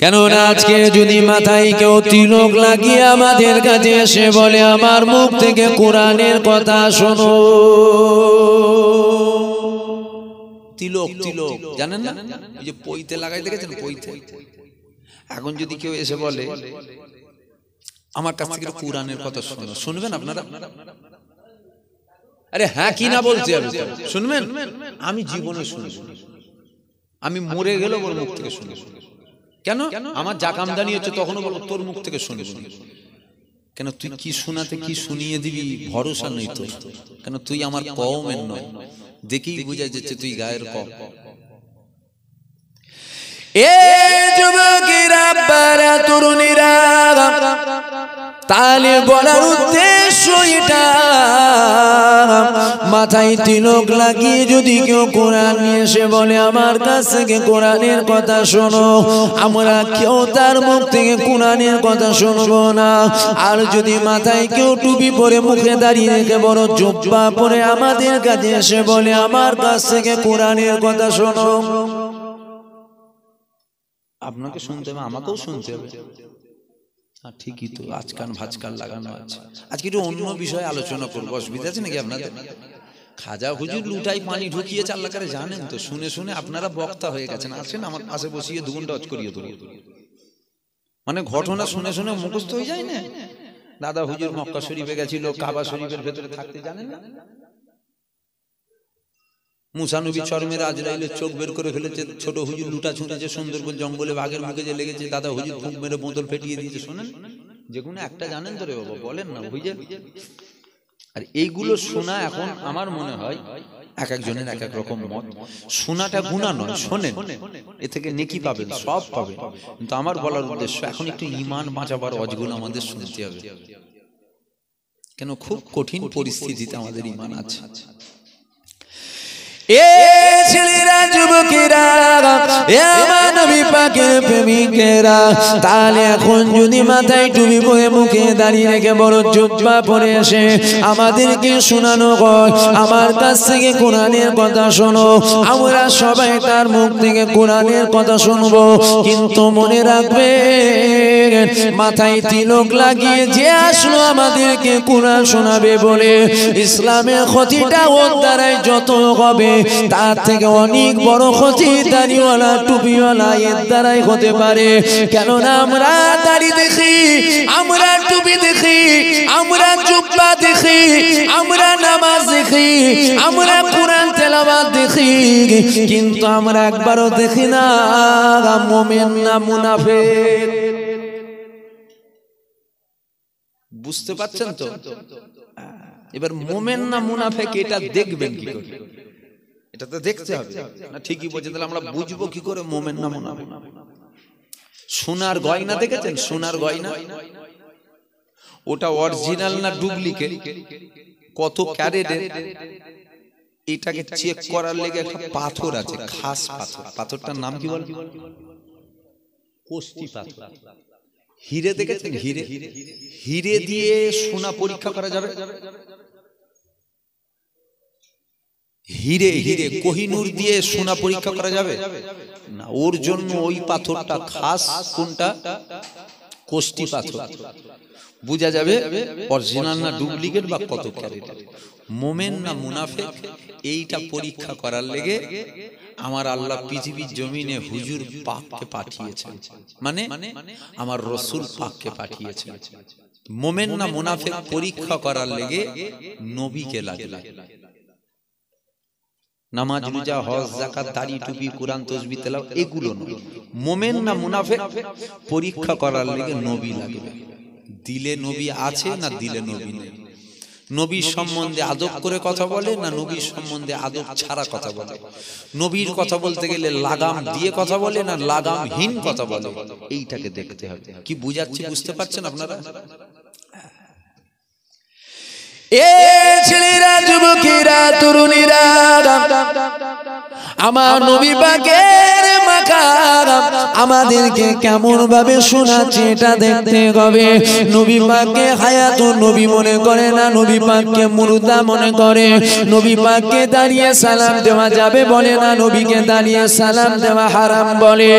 কেননা আজকে যদি মাথায় কেউ তিলক লাগিয়ে আমাদের কাছে এসে বলে আমার মুখ থেকে কোরআনের কথা শোনো, তিলক তিলক জানেন না, এই যে পইতে লাগাই দেখেছেন পইতে, এখন যদি কেউ এসে বলে আমার কাছ থেকে কোরআনের কথা শোনো, শুনবেন আপনারা? আরে হ্যাঁ কি না বলতে হবে, শুনবেন? আমি জীবনে শুনি, আমি মরে গেলেও ওর মুখ থেকে শুনি। কেন? আমার যা কামদানি হচ্ছে তখনও বলবো তোর মুখ থেকে শুনি। কেন? তুই কি শোনাতে কি শুনিয়ে দিবি ভরসা নেই তোর, কেন তুই আমার কওমের নয়, দেখেই বোঝা যাচ্ছে তুই গায়ের কম। এ যুবকেরা বারা তরুণীরা, তাহলে বলার উদ্দেশ্য এটা, মাথায় তিলক লাগিয়ে যদি কেউ কোরআন নিয়ে এসে বলে আমার কাছ থেকে কোরআনের কথা শোনো, আমরা কেউ তার মুখ থেকে কোরআনের কথা শুনবো না। আর যদি মাথায় কেউ টুপি পরে মুখে দাঁড়িয়ে রেখে বড় জুব্বা পরে আমাদের কাছে এসে বলে আমার কাছ থেকে কোরআনের কথা শোনো, আপনাকে শুনতে হবে, আমাকেও শুনতে হবে। ঠিকই তো, আজকাল ভাজকাল লাগানো আছে। আজকে একটু অন্য বিষয়ে আলোচনা করবো, অসুবিধা আছে নাকি আপনাদের? খাজা হুজুর লুটাই পানি ঢুকিয়ে চাল্লা করে জানেন তো, শুনে শুনে আপনারা বক্তা হয়ে গেছেন। আসেন আমার পাশে বসিয়ে 2 ঘন্টা অজ করিয়ে দেবো, মানে ঘটনা শুনে শুনে মুখস্থ হয়ে যায় না। দাদা হুজুর মক্কা শরীফে গেছিল, কাবা শরীফের ভেতরে থাকতে জানেন না? মুসা নবী চরমের আজরাইলের চোখ বের করে ফেলেছে, ছোট হুজুর লুটা ছুঁড়েছে সুন্দরবন জঙ্গলে বাঘের মুখে যে লেগেছে, দাদা হুজুর ফুঁক মেরে বোতল ফেটিয়ে দিয়েছে। শোনেন, যেগুলো একটা জানেন তো রে বাবা, বলেন না বুঝে। আর এইগুলো শোনা এখন আমার মনে হয় এক একজনের এক এক রকম মত। শোনাটা গুনাহ নয়, শোনেন, এ থেকে নেকি পাবেন, সব পাবেন। কিন্তু আমার বলার উদ্দেশ্য এখন একটু ঈমান বাঁচাবার অজগুলো আমাদের শুনতে হবে। কেন? খুব কঠিন পরিস্থিতিতে আমাদের ঈমান আছে। এ ছেলেরা, যুবকেরা, এ আমার নবী পাকের প্রেমিকেরা, তাহলে এখন যদি মাথায় টুপি পরে মুখে দাঁড়িয়ে রেখে বড় জুব্বা পরে এসে আমাদেরকে শোনানো হয় আমার কাছ থেকে কোরআনের কথা শোনো, আমরা সবাই তার মুখ থেকে কোরআনের কথা শুনবো। কিন্তু মনে রাখবে, মাথায় তিলক লাগিয়ে যে আসলো আমাদেরকে কোরআন শোনাবে বলে, ইসলামের ক্ষতিটা ওর দ্বারাই যত হবে তার থেকে অনেক বড় ক্ষতি দাড়িওয়ালা টুপিওয়ালা এর দ্বারাই হতে পারে। কেননা আমরা দাড়ি দেখি, আমরা টুপি দেখি, আমরা জুব্বা দেখি, আমরা নামাজ দেখি, আমরা কোরআন তেলাওয়াত দেখি, কিন্তু আমরা একবারও দেখি না মুমিন না মুনাফিক। বুঝতে পারছেন তো? এবার মুমিন না মুনাফিক এটা দেখবেন কি করে? এটা তো দেখতে হবে না, ঠিকই বলছে। তাহলে আমরা বুঝবো কি করে মুমিন না মুনাফিক? সোনার গয়না দেখেছেন? সোনার গয়না, ওটা অরিজিনাল না ডুপ্লিকেট, কত ক্যারেটের, এটাকে চেক করার লেগে একটা পাথর আছে, খাস পাথর। পাথরটার নাম কি বল? কোষ্টি পাথর। হিরে দেখেছেন? হিরে, হিরে দিয়ে সোনা পরীক্ষা করা যাবে? হিরে, হিরে কোহিনূর দিয়ে সোনা পরীক্ষা করা যাবে না। ওর জন্য ওই পাথরটা খাস। কোনটা? কোষ্টি পাথর। বুঝা যাবে অরিজিনাল না ডুপ্লিকেট বা কত ক্যারেট। মুমিন না মুনাফিক এইটা পরীক্ষা করার লেগে আমার আল্লাহ পৃথিবীর জমিনে হুজুর পাককে পাঠিয়েছেন, মানে আমার রাসূল পাককে পাঠিয়েছেন। মুমিন না মুনাফিক পরীক্ষা করার লেগে নবীকে লাগলেন। নামাজ, রোজা, হজ, যাকাত, দাড়ি, টুপি, কোরআন, তাসবিহ, তেলাওয়াত এগুলো নয়। মুমিন না মুনাফিক পরীক্ষা করার লেগে নবী লাগবে। দিলে নবী আছে না দিলে নবী নেই? নবীর সম্বন্ধে আদব করে কথা বলে না নবীর সম্বন্ধে আদব ছাড়া কথা বলে? নবীর কথা বলতে গেলে লাগাম দিয়ে কথা বলে না লাগামহীন কথা বলে? এইটাকে দেখতে হবে। কি বুঝাচ্ছি বুঝতে পারছেন আপনারা? এ ছেলেরা, যুবকেরা, তরুণীরা, আমার নবী পাকের মাকাম আমাদেরকে কেমন ভাবে শোনাচ্ছে এটা দেখতে হবে। নবী পাককে হায়াতুন নবী মনে করে না, নবী পাককে মুর্দা মনে করে। নবী পাককে দাঁড়িয়ে সালাম দেওয়া যাবে বলে না, নবীকে দাঁড়িয়ে সালাম দেওয়া হারাম বলে।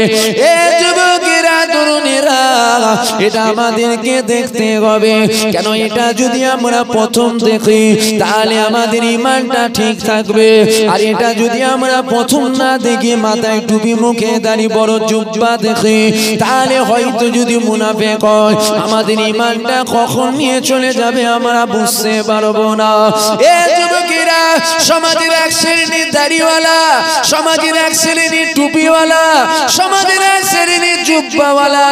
এ যুবকেরা, এটা আমাদেরকে দেখতে হবে। কেন এটা যদি আমরা প্রথম দেখি তাহলে আমাদের ঈমানটা ঠিক থাকবে। আর এটা যদি আমরা প্রথম না দেখি, মাথায় টুপি মুখে দাড়ি বড় জুব্বা দেখি, তাহলে হয়তো যদি মুনাফিক হয় আমাদের ঈমানটা কখন নিয়ে চলে যাবে আমরা বুঝতে পারবো না। এ যুবকেরা, সমাজের এক শ্রেণীর দাড়িওয়ালা, সমাজের এক শ্রেণীর টুপিওয়ালা, সমাজের এক শ্রেণীর জুব্বাওয়ালা,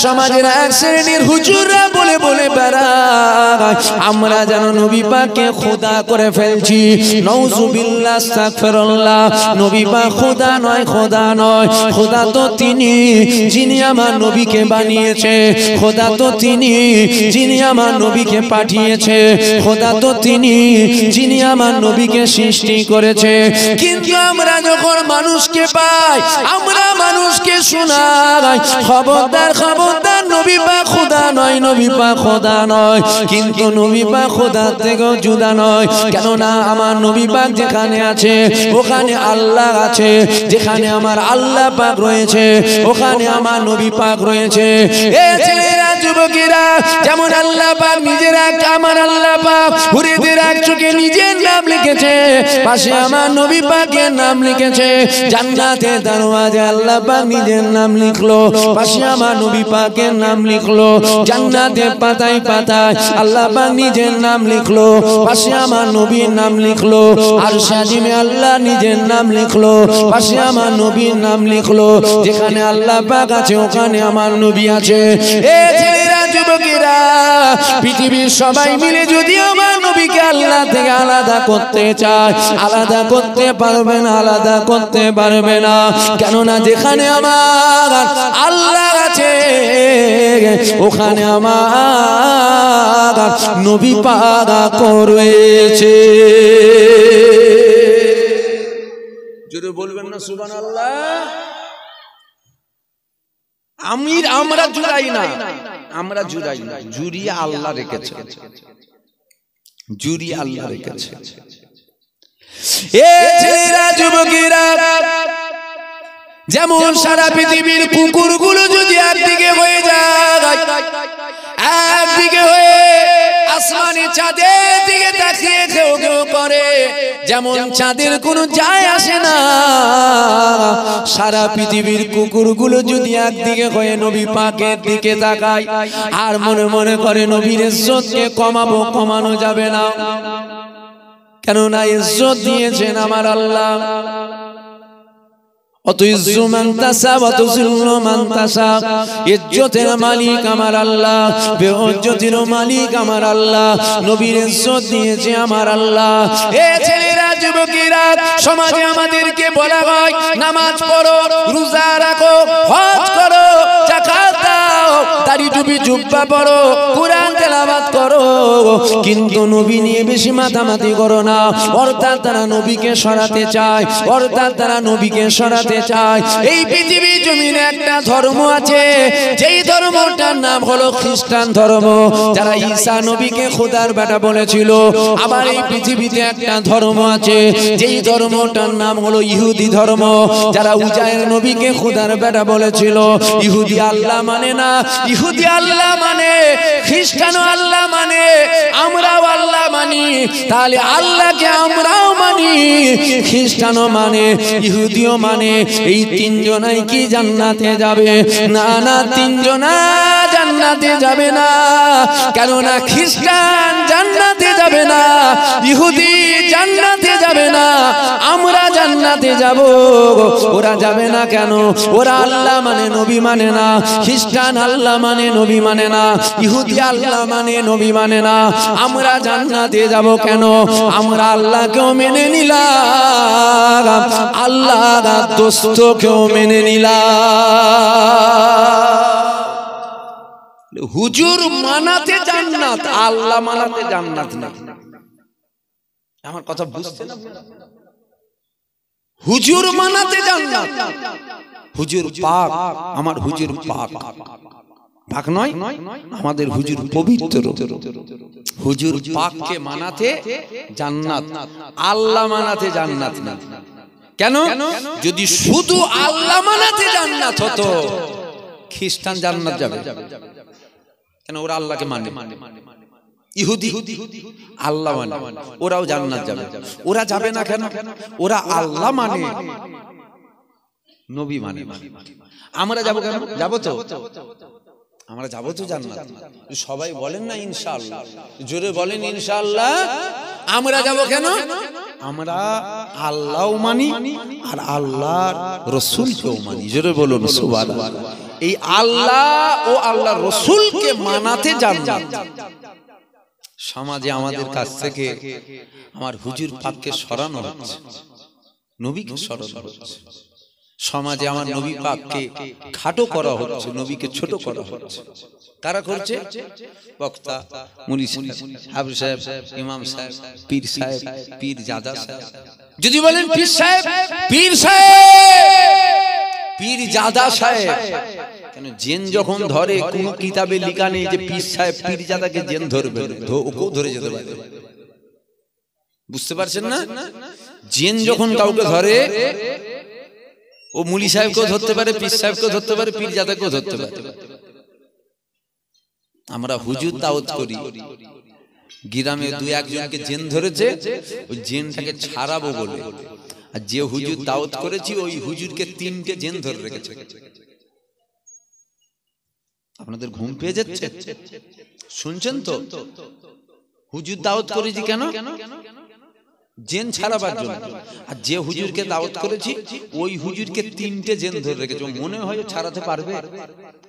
সমাজের এক শ্রেণীর হুজুররা বলে বলে বেড়ায় আমরা যেন নবী পাককে খোদা করে ফেলছি। নাউযুবিল্লাহ, আস্তাগফিরুল্লাহ। নবী পাক খোদা নয়, খোদা নয়। খোদা তো তিনি যিনি আমার নবীকে বানিয়েছে, খোদা তো তিনি যিনি আমার নবীকে পাঠিয়েছে, খোদা তো তিনি যিনি আমার নবীকে সৃষ্টি করেছে। কিন্তু আমরা যখন মানুষকে পাই, আমরা মানুষকে শোনাই খবরদার খবরদার, নবী পাক খোদা নয়, নবী পাক খোদা নয়। কিন্তু নবী পাক খোদা থেকেও জুদা নয়। কেননা আমার নবী পাক যেখানে আছে ওখানে আল্লাহ আছে, যেখানে আমার আল্লাহ পাক রয়েছে ওখানে আমার নবী পাক রয়েছে। এ ছেলেরা, যুবকেরা, যেমন আল্লাহ পাক নিজের এক, আমার আল্লাহ পাক হুরেদের এক চোখে নিজের নাম লিখেছে, পাশে আমার নবী পাকের নাম লিখেছে। জান্নাতে দরওয়াজা আল্লাহ পাক নিজের নাম লিখলো, পাশে আমার নবী পাকের নাম লিখলো। জান্নাতে পাতায় পাতায় আল্লাহ পাক নিজের নাম লিখলো, পাশে আমার নবীর নাম লিখলো। আর শাজিমে আল্লাহ নিজের নাম লিখলো, পাশে আমার নবীর নাম লিখলো। যেখানে আল্লাহ পাক আছে ওখানে আমার নবী আছে। এ ছেলেরা, যুবকেরা, পৃথিবীর সবাই মিলে যদি আমার নবীকে আল্লাহ থেকে আলাদা করতে চায়, আলাদা করতে পারবে না, আলাদা করতে পারবে না। কেননা যেখানে আমার আল্লাহ আছে ওখানে আমার নবী পাক রয়েছে। যদি বলবেন না সুবহানাল্লাহ। আমরা জুড়াই না, আমরা জুড়াই না, জুড়িয়ে আল্লাহ রেখেছে, জুড়িয়ে আল্লাহ রেখেছে। এ ছেলেরা, যুবকেরা, যেমন সারা পৃথিবীর কুকুরগুলো যদি একদিকে হয়ে যায়, একদিকে হয়ে আসমানে চাঁদের দিকে তাকিয়ে ঘেউ ঘেউ করে, যেমন চাঁদের কোনো যায় আসে না, সারা পৃথিবীর কুকুরগুলো যদি একদিকে হয়ে নবী পাকের দিকে তাকায় আর মনে মনে করে নবীর ইজ্জতকে কমাবো, কমানো যাবে না। কেননা ইজ্জত দিয়েছেন আমার আল্লাহ। অতুইজ্জু মান তাশা ওয়া তুযিল্লু মান তাশা, ইজ্জতের মালিক আমার আল্লাহ, বেইজ্জতির মালিক আমার আল্লাহ। নবীর ইজ্জত দিয়েছে আমার আল্লাহ। এ ছেলেরা, যুবকেরা, সমাজে আমাদেরকে বলা হয় নামাজ পড়ো, রোজা রাখো, হজ করো, যাকাত দাও, দাড়ি টুপি জুব্বা পরো, কুরআন তেলাওয়াত করো, কিন্তু নবী নিয়ে বেশি মাতামাতি করো না। অর্থাৎ তারা নবীকে সরাতে চায়, অর্থাৎ তারা নবীকে সরাতে চায়। এই পৃথিবীর জমিনে একটা ধর্ম আছে, যেই ধর্মটার নাম হলো খ্রিস্টান ধর্ম, যারা ঈসা নবীকে খোদার বেটা বলেছিল। আবার এই পৃথিবীতে একটা ধর্ম আছে, যেই ধর্মটার নাম হলো ইহুদি ধর্ম, যারা উজায়ের নবীকে খোদার বেটা বলেছিল। ইহুদি আল্লাহ মানে না, ইহুদি আল্লাহ মানে, খ্রিস্টানও আল্লাহ মানে, আমরাও আল্লাহ মানি। তাহলে আল্লাহকে আমরাও মানি, খ্রিস্টানও মানে, ইহুদিও মানে। এই তিনজনাই কি জান্নাতে যাবে? না না, তিনজনা জান্নাতে যাবে না। কেননা খ্রিস্টান জান্নাতে যাবে না, ইহুদি জান্নাতে যাবে না, আমরা জান্নাতে যাব। ওরা যাবে না কেন? ওরা আল্লাহ মানে নবী মানে না। খ্রিস্টান আল্লাহ মানে নবী মানে না, ইহুদি আল্লাহ মানে নবী মানে না। আমরা জান্নাতে যাব কেন? আমরা আল্লাহকেও মেনে নিলাম, আল্লাহর দোস্তকেও মেনে নিলাম। হুজুর মানাতে জান্নাত, আল্লাহ মানাতে জান্নাত না। আমার কথা বুঝছেন? হুজুর মানাতে জান্নাত, হুজুর পাক, আমার হুজুর পাক, পাক নয়, আমাদের হুজুর পবিত্র। হুজুর পাককে মানাতে জান্নাত, আল্লাহ মানাতে জান্নাত না। কেন? যদি শুধু আল্লাহ মানাতে জান্নাত হতো, খ্রিস্টান জান্নাত যাবে কেন? ওরা আল্লাহকে মানে। ইহুদি আল্লাহ মানে, ওরাও জান্নাত যাবে। ওরা যাবে না কেন? ওরা আল্লাহ মানে, নবী মানে। আমরা যাবো কেন? যাবো তো, আমরা যাবো তো জান্নাত। সবাই বলেন না ইনশাআল্লাহ, জোরে বলেন ইনশাআল্লাহ। আমরা যাবো কেন? আমরা আল্লাহও মানি আর আল্লাহর রাসূলকেও মানি। জোরে বলুন সুবহানাল্লাহ। এই আল্লাহ ও আল্লাহর রাসূলকে মানাতে জান্নাত। সমাজে আমাদের কাছ থেকে আমার হুজুর পাককে সরানো হচ্ছে, নবীকে সরানো হচ্ছে। সমাজে আমার নবী পাককে খাটো করা হচ্ছে, নবীকে ছোট করা হচ্ছে। কারা করছে? বক্তা, মুনি সাহেব, হাফেজ সাহেব, ইমাম সাহেব, পীর সাহেব, পীর জাদা সাহেব। যদি বলেন পীর সাহেব, পীর সাহেব, পীর জাদা সাহেব, কেন জেন যখন ধরে কোন কিতাবে লেখা নেই যে পীর সাহেব পীর জাদাকে জেন ধরবে, ওকেও ধরে যেতে পারে। বুঝতে পারছেন না? জেন যখন কাউকে ধরে ও মুলি সাহেবকেও ধরতে পারে, পীর সাহেবকেও ধরতে পারে, পীর জাদাকেও ধরতে পারে। আমরা হুজুর দাওয়াত করি, গ্রামে দুই একজনকে জেন ধরেছে, ওই জেনটাকে ছাড়াবো বলে, আর যে হুজুর দাওয়াত করেছি ওই হুজুরকে 3টে জেন ধরে রেখেছে। আপনাদের ঘুম পেয়ে যাচ্ছে? শুনছেন তো? হুজুর দাওয়াত করেছি কেন? জেন ছাড়াবার জন্য। আর যে হুজুরকে দাওয়াত করেছি ওই হুজুরকে 3টে জেন ধরে রেখেছে। মনে হয় ছাড়াতে পারবে,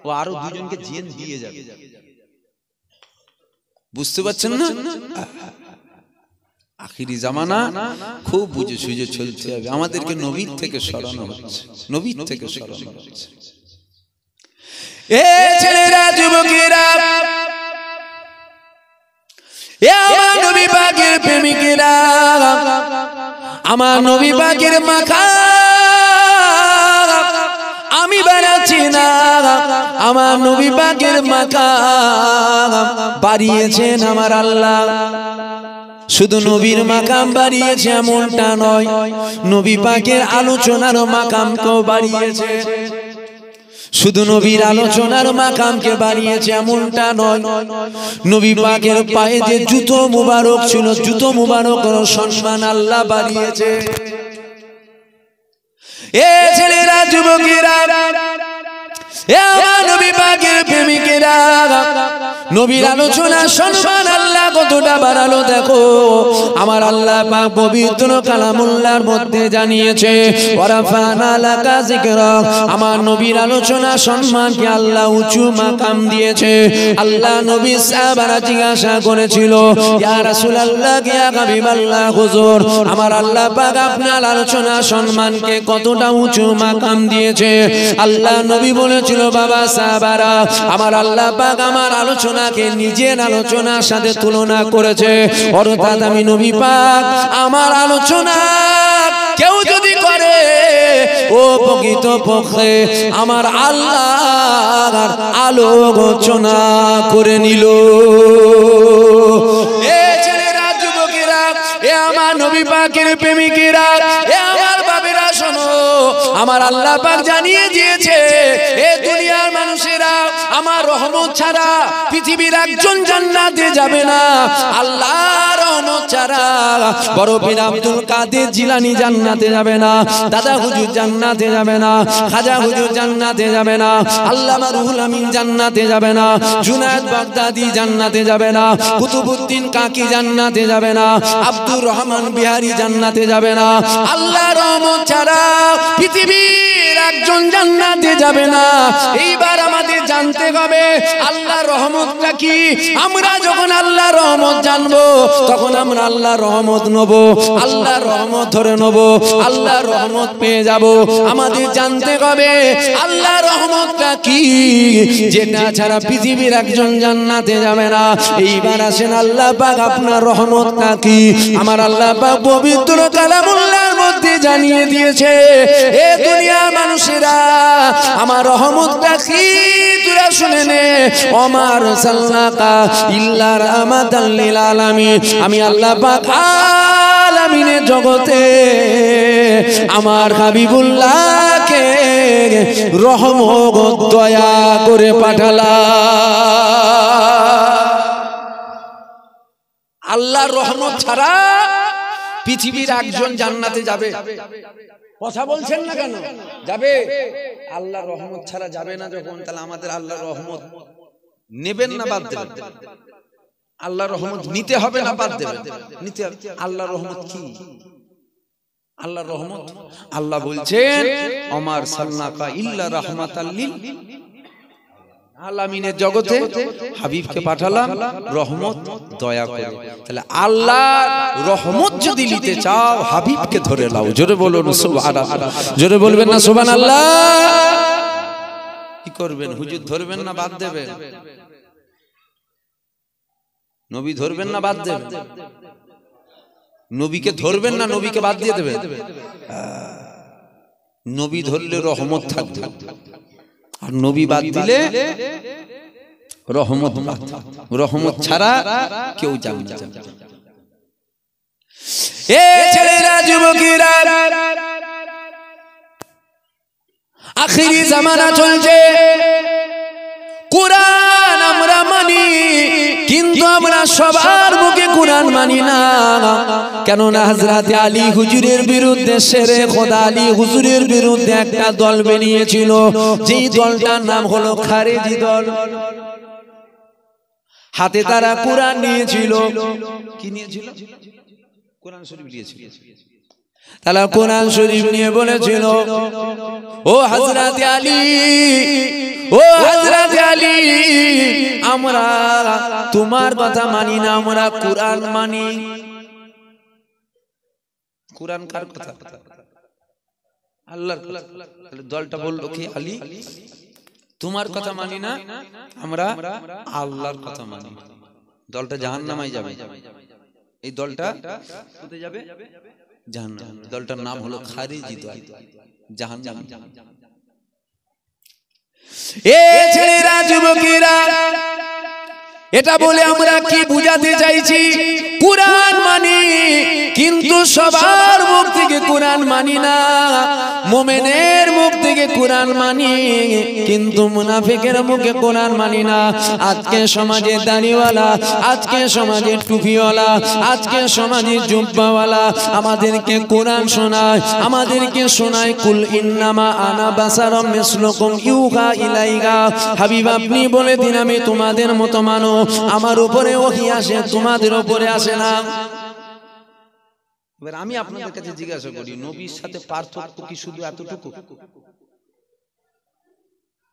ও আরো দুজনকে জেন দিয়ে যাবে। বুঝতে পারছেন না? আখিরি জামানা, খুব বুঝে সুঝে চলতে হবে। আমাদেরকে নবীর থেকে সরানো হচ্ছে, নবীর থেকে সরানো হচ্ছে। এ ছেলেরা, যুবকেরা, এ আমার নবী পাকের প্রেমিকেরা, আমার নবী পাকের মাখা আমি বানাচ্ছি না, আমার নবী পাকের মাখা বাড়িয়েছেন আমার আল্লাহ। শুধু নবীর মাকাম বাড়িয়েছে এমনটা নয়, নবী পাকের আলোচনার মাকামকেও বাড়িয়েছে। শুধু নবীর আলোচনার মাকামকে বাড়িয়েছে এমনটা নয়, নবী পাকের পায়ে যে জুতো মুবারক ছিল, জুতো মুবারকের সম্মান আল্লাহ বাড়িয়েছে। এ ছেলেরা, যুবকেরা, এ আমার নবী পাকের প্রেমিকেরা, নবীর আলোচনা সম্মান আল্লাহ কতটা বাড়ালো দেখো। আমার আল্লাহ পাক পবিত্র কালামুল্লাহর মধ্যে জানিয়েছে, ওয়ারাফানা লাকা যিকরাক। আমার নবীর আলোচনা সম্মানকে আল্লাহ উঁচু মাকাম দিয়েছে। আল্লাহ নবী সাহাবারা জিজ্ঞাসা করেছিল, ইয়া রাসূলুল্লাহ, ইয়া হাবিবাল্লাহ, হুজুর আমার আল্লাহ পাক আপনার আলোচনা সম্মানকে কতটা উঁচু মাকাম দিয়েছে? আল্লাহ নবী বলেছিল, বাবা সাহাবারা, আমার আল্লাহ পাক আমার আলোচনাকে নিজের আলোচনার সাথে তুলনা করেছে। অর্থাৎ আমি নবী পাক আমার আলোচনা কেউ যদি করে ও প্রকৃতপক্ষে আমার আল্লাহর আলোচনা করে নিল। এ ছেলেরা, যুবকেরা, এ আমার নবী পাকের প্রেমিকেরা, এ আমার বাবেরা, শোনো, আমার আল্লাহ পাক জানিয়ে দিয়েছে, এ দুনিয়ার মানুষেরা আমার রহমত ছাড়া পৃথিবীর একজন জান্নাতে যাবে না। আল্লাহর রহমত ছাড়া বড় পীর আব্দুল কাদের জিলানী জান্নাতে যাবে না, দাদা হুজুর জান্নাতে যাবে না, খাজা হুজুর জান্নাতে যাবে না, আল্লামা রুহুল আমিন জান্নাতে যাবে না, জুনায়েদ বাগদাদি জান্নাতে যাবে না, কুতুবউদ্দিন কাকি জান্নাতে যাবে না, আব্দুর রহমান বিহারী জান্নাতে যাবে না। আল্লাহর রহমত ছাড়া পৃথিবীর একজন জান্নাতে যাবে না। এইবার আমাদের জানতে হবে আল্লাহর রহমতটা কি। আমরা যখন আল্লাহর রহমত জানবো তখন আমরা আল্লাহর রহমত নেব, আল্লাহর রহমত ধরে নেব, আল্লাহর রহমত পেয়ে যাব। আমাদের জানতে হবে আল্লাহর রহমতটা কি, যেটা ছাড়া পৃথিবীর একজন জান্নাতে যাবে না। এইবার আসেন আল্লাহ পাক আপনার রহমতটা কি। আমার আল্লাহ পাক পবিত্র কালামুল্লাহর মধ্যে জানিয়ে দিয়েছে, এ দুনিয়ার মানুষেরা আমার রহমতটা কি তোরা শুনে নে। ওমার সাল্লাকা ইল্লা রাহমাতাল লিল আলামিন। আমি আল্লাহ পাক আলামিনের জগতে আমার হাবিবুল্লাহকে রহমত দয়া করে পাঠালা। আল্লাহর রহমত ছাড়া পৃথিবীর একজন জান্নাতে যাবে? কথা বলছেন না কেন? যাবে? আল্লাহর রহমত ছাড়া যাবে না যখন, তাহলে আমাদের আল্লাহর রহমত নেবেন না বাদ দেবেন? আল্লাহর রহমত নিতে হবে না বাদ দেবেন? নিতে হবে। আল্লাহর রহমত কি? আল্লাহর রহমত আল্লাহ বলছেন আমার সাল্লাকা ইল্লা রাহমাতাল লিল আলামিনের জগতে হাবিবকে পাঠালাম রহমত দয়া করে। তাহলে আল্লাহর রহমত যদি নিতে চাও হাবিবকে ধরে নাও। জোরে বলুন সুবহানাল্লাহ। জোরে বলবেন না সুবহানাল্লাহ? কি করবেন? হুজুর ধরবেন না বাদ দেবেন? নবী ধরবেন না বাদ দেবেন? নবীকে ধরবেন না নবীকে বাদ দিয়ে দেবেন? নবী ধরলে রহমত থাকবে, আর নবী বাদ দিলে রহমত। রহমত ছাড়া কেউ যাবে না। এ ছেলেরা, যুবকেরা, আখিরি জামানা চলছে। কুরআন আমরা মানি, কিন্তু আমরা সবার মুখে কুরআন মানি না। কেননা হযরত আলী হুজুরের বিরুদ্ধে, শেরে খোদা আলী হুজুরের বিরুদ্ধে একটা দল বেরিয়েছিল, যেই দলটার নাম হলো খারেজি দল। হাতে তারা কুরআন নিয়েছিল। কি নিয়েছিল? কুরআন শরীফ নিয়েছিল। তারা কুরআন শরীফ নিয়ে বলেছিল, ও হযরত আলী, ও হযরত আলী, আমরা তোমার কথা মানি না, আমরা কুরআন মানি। কুরআন কার কথা? আল্লাহর কথা। দলটা বলল কি, আলী তোমার কথা মানি না, আমরা আল্লাহর কথা মানি। দলটা জাহান্নামে যাবে। এই দলটা কোথায় যাবে? জাহান্নাম। দলটার নাম হলো খারিজি দল, জাহান্নাম। এ ছেলেরা, যুবকেরা, এটা বলে আমরা কি বুঝাতে চাইছি? কুরআন মানি, কিন্তু সবার মুখ থেকে কুরআন মানি না। মুমিনের মুখ থেকে কুরআন মানি, কিন্তু মুনাফিকের মুখে কুরআন মানি না। আজকে সমাজে দাড়িওয়ালা, আজকে সমাজে টুপিওয়ালা, আজকে সমাজে জুব্বাওয়ালা আমাদেরকে কুরআন শোনায়, আমাদেরকে শোনায় কুল ইন্নামা আনা বাসারাম মিসলুকুম ইউহা ইলাইকা। হাবিব আপনি বলে দিন, আমি তোমাদের মতো মানুষ, আমার উপরে ওহী আসে, তোমাদের উপরে আসে না। এবার আমি আপনাদের কাছে জিজ্ঞাসা করি, নবীর সাথে পার্থক্য কি শুধু এতটুকু?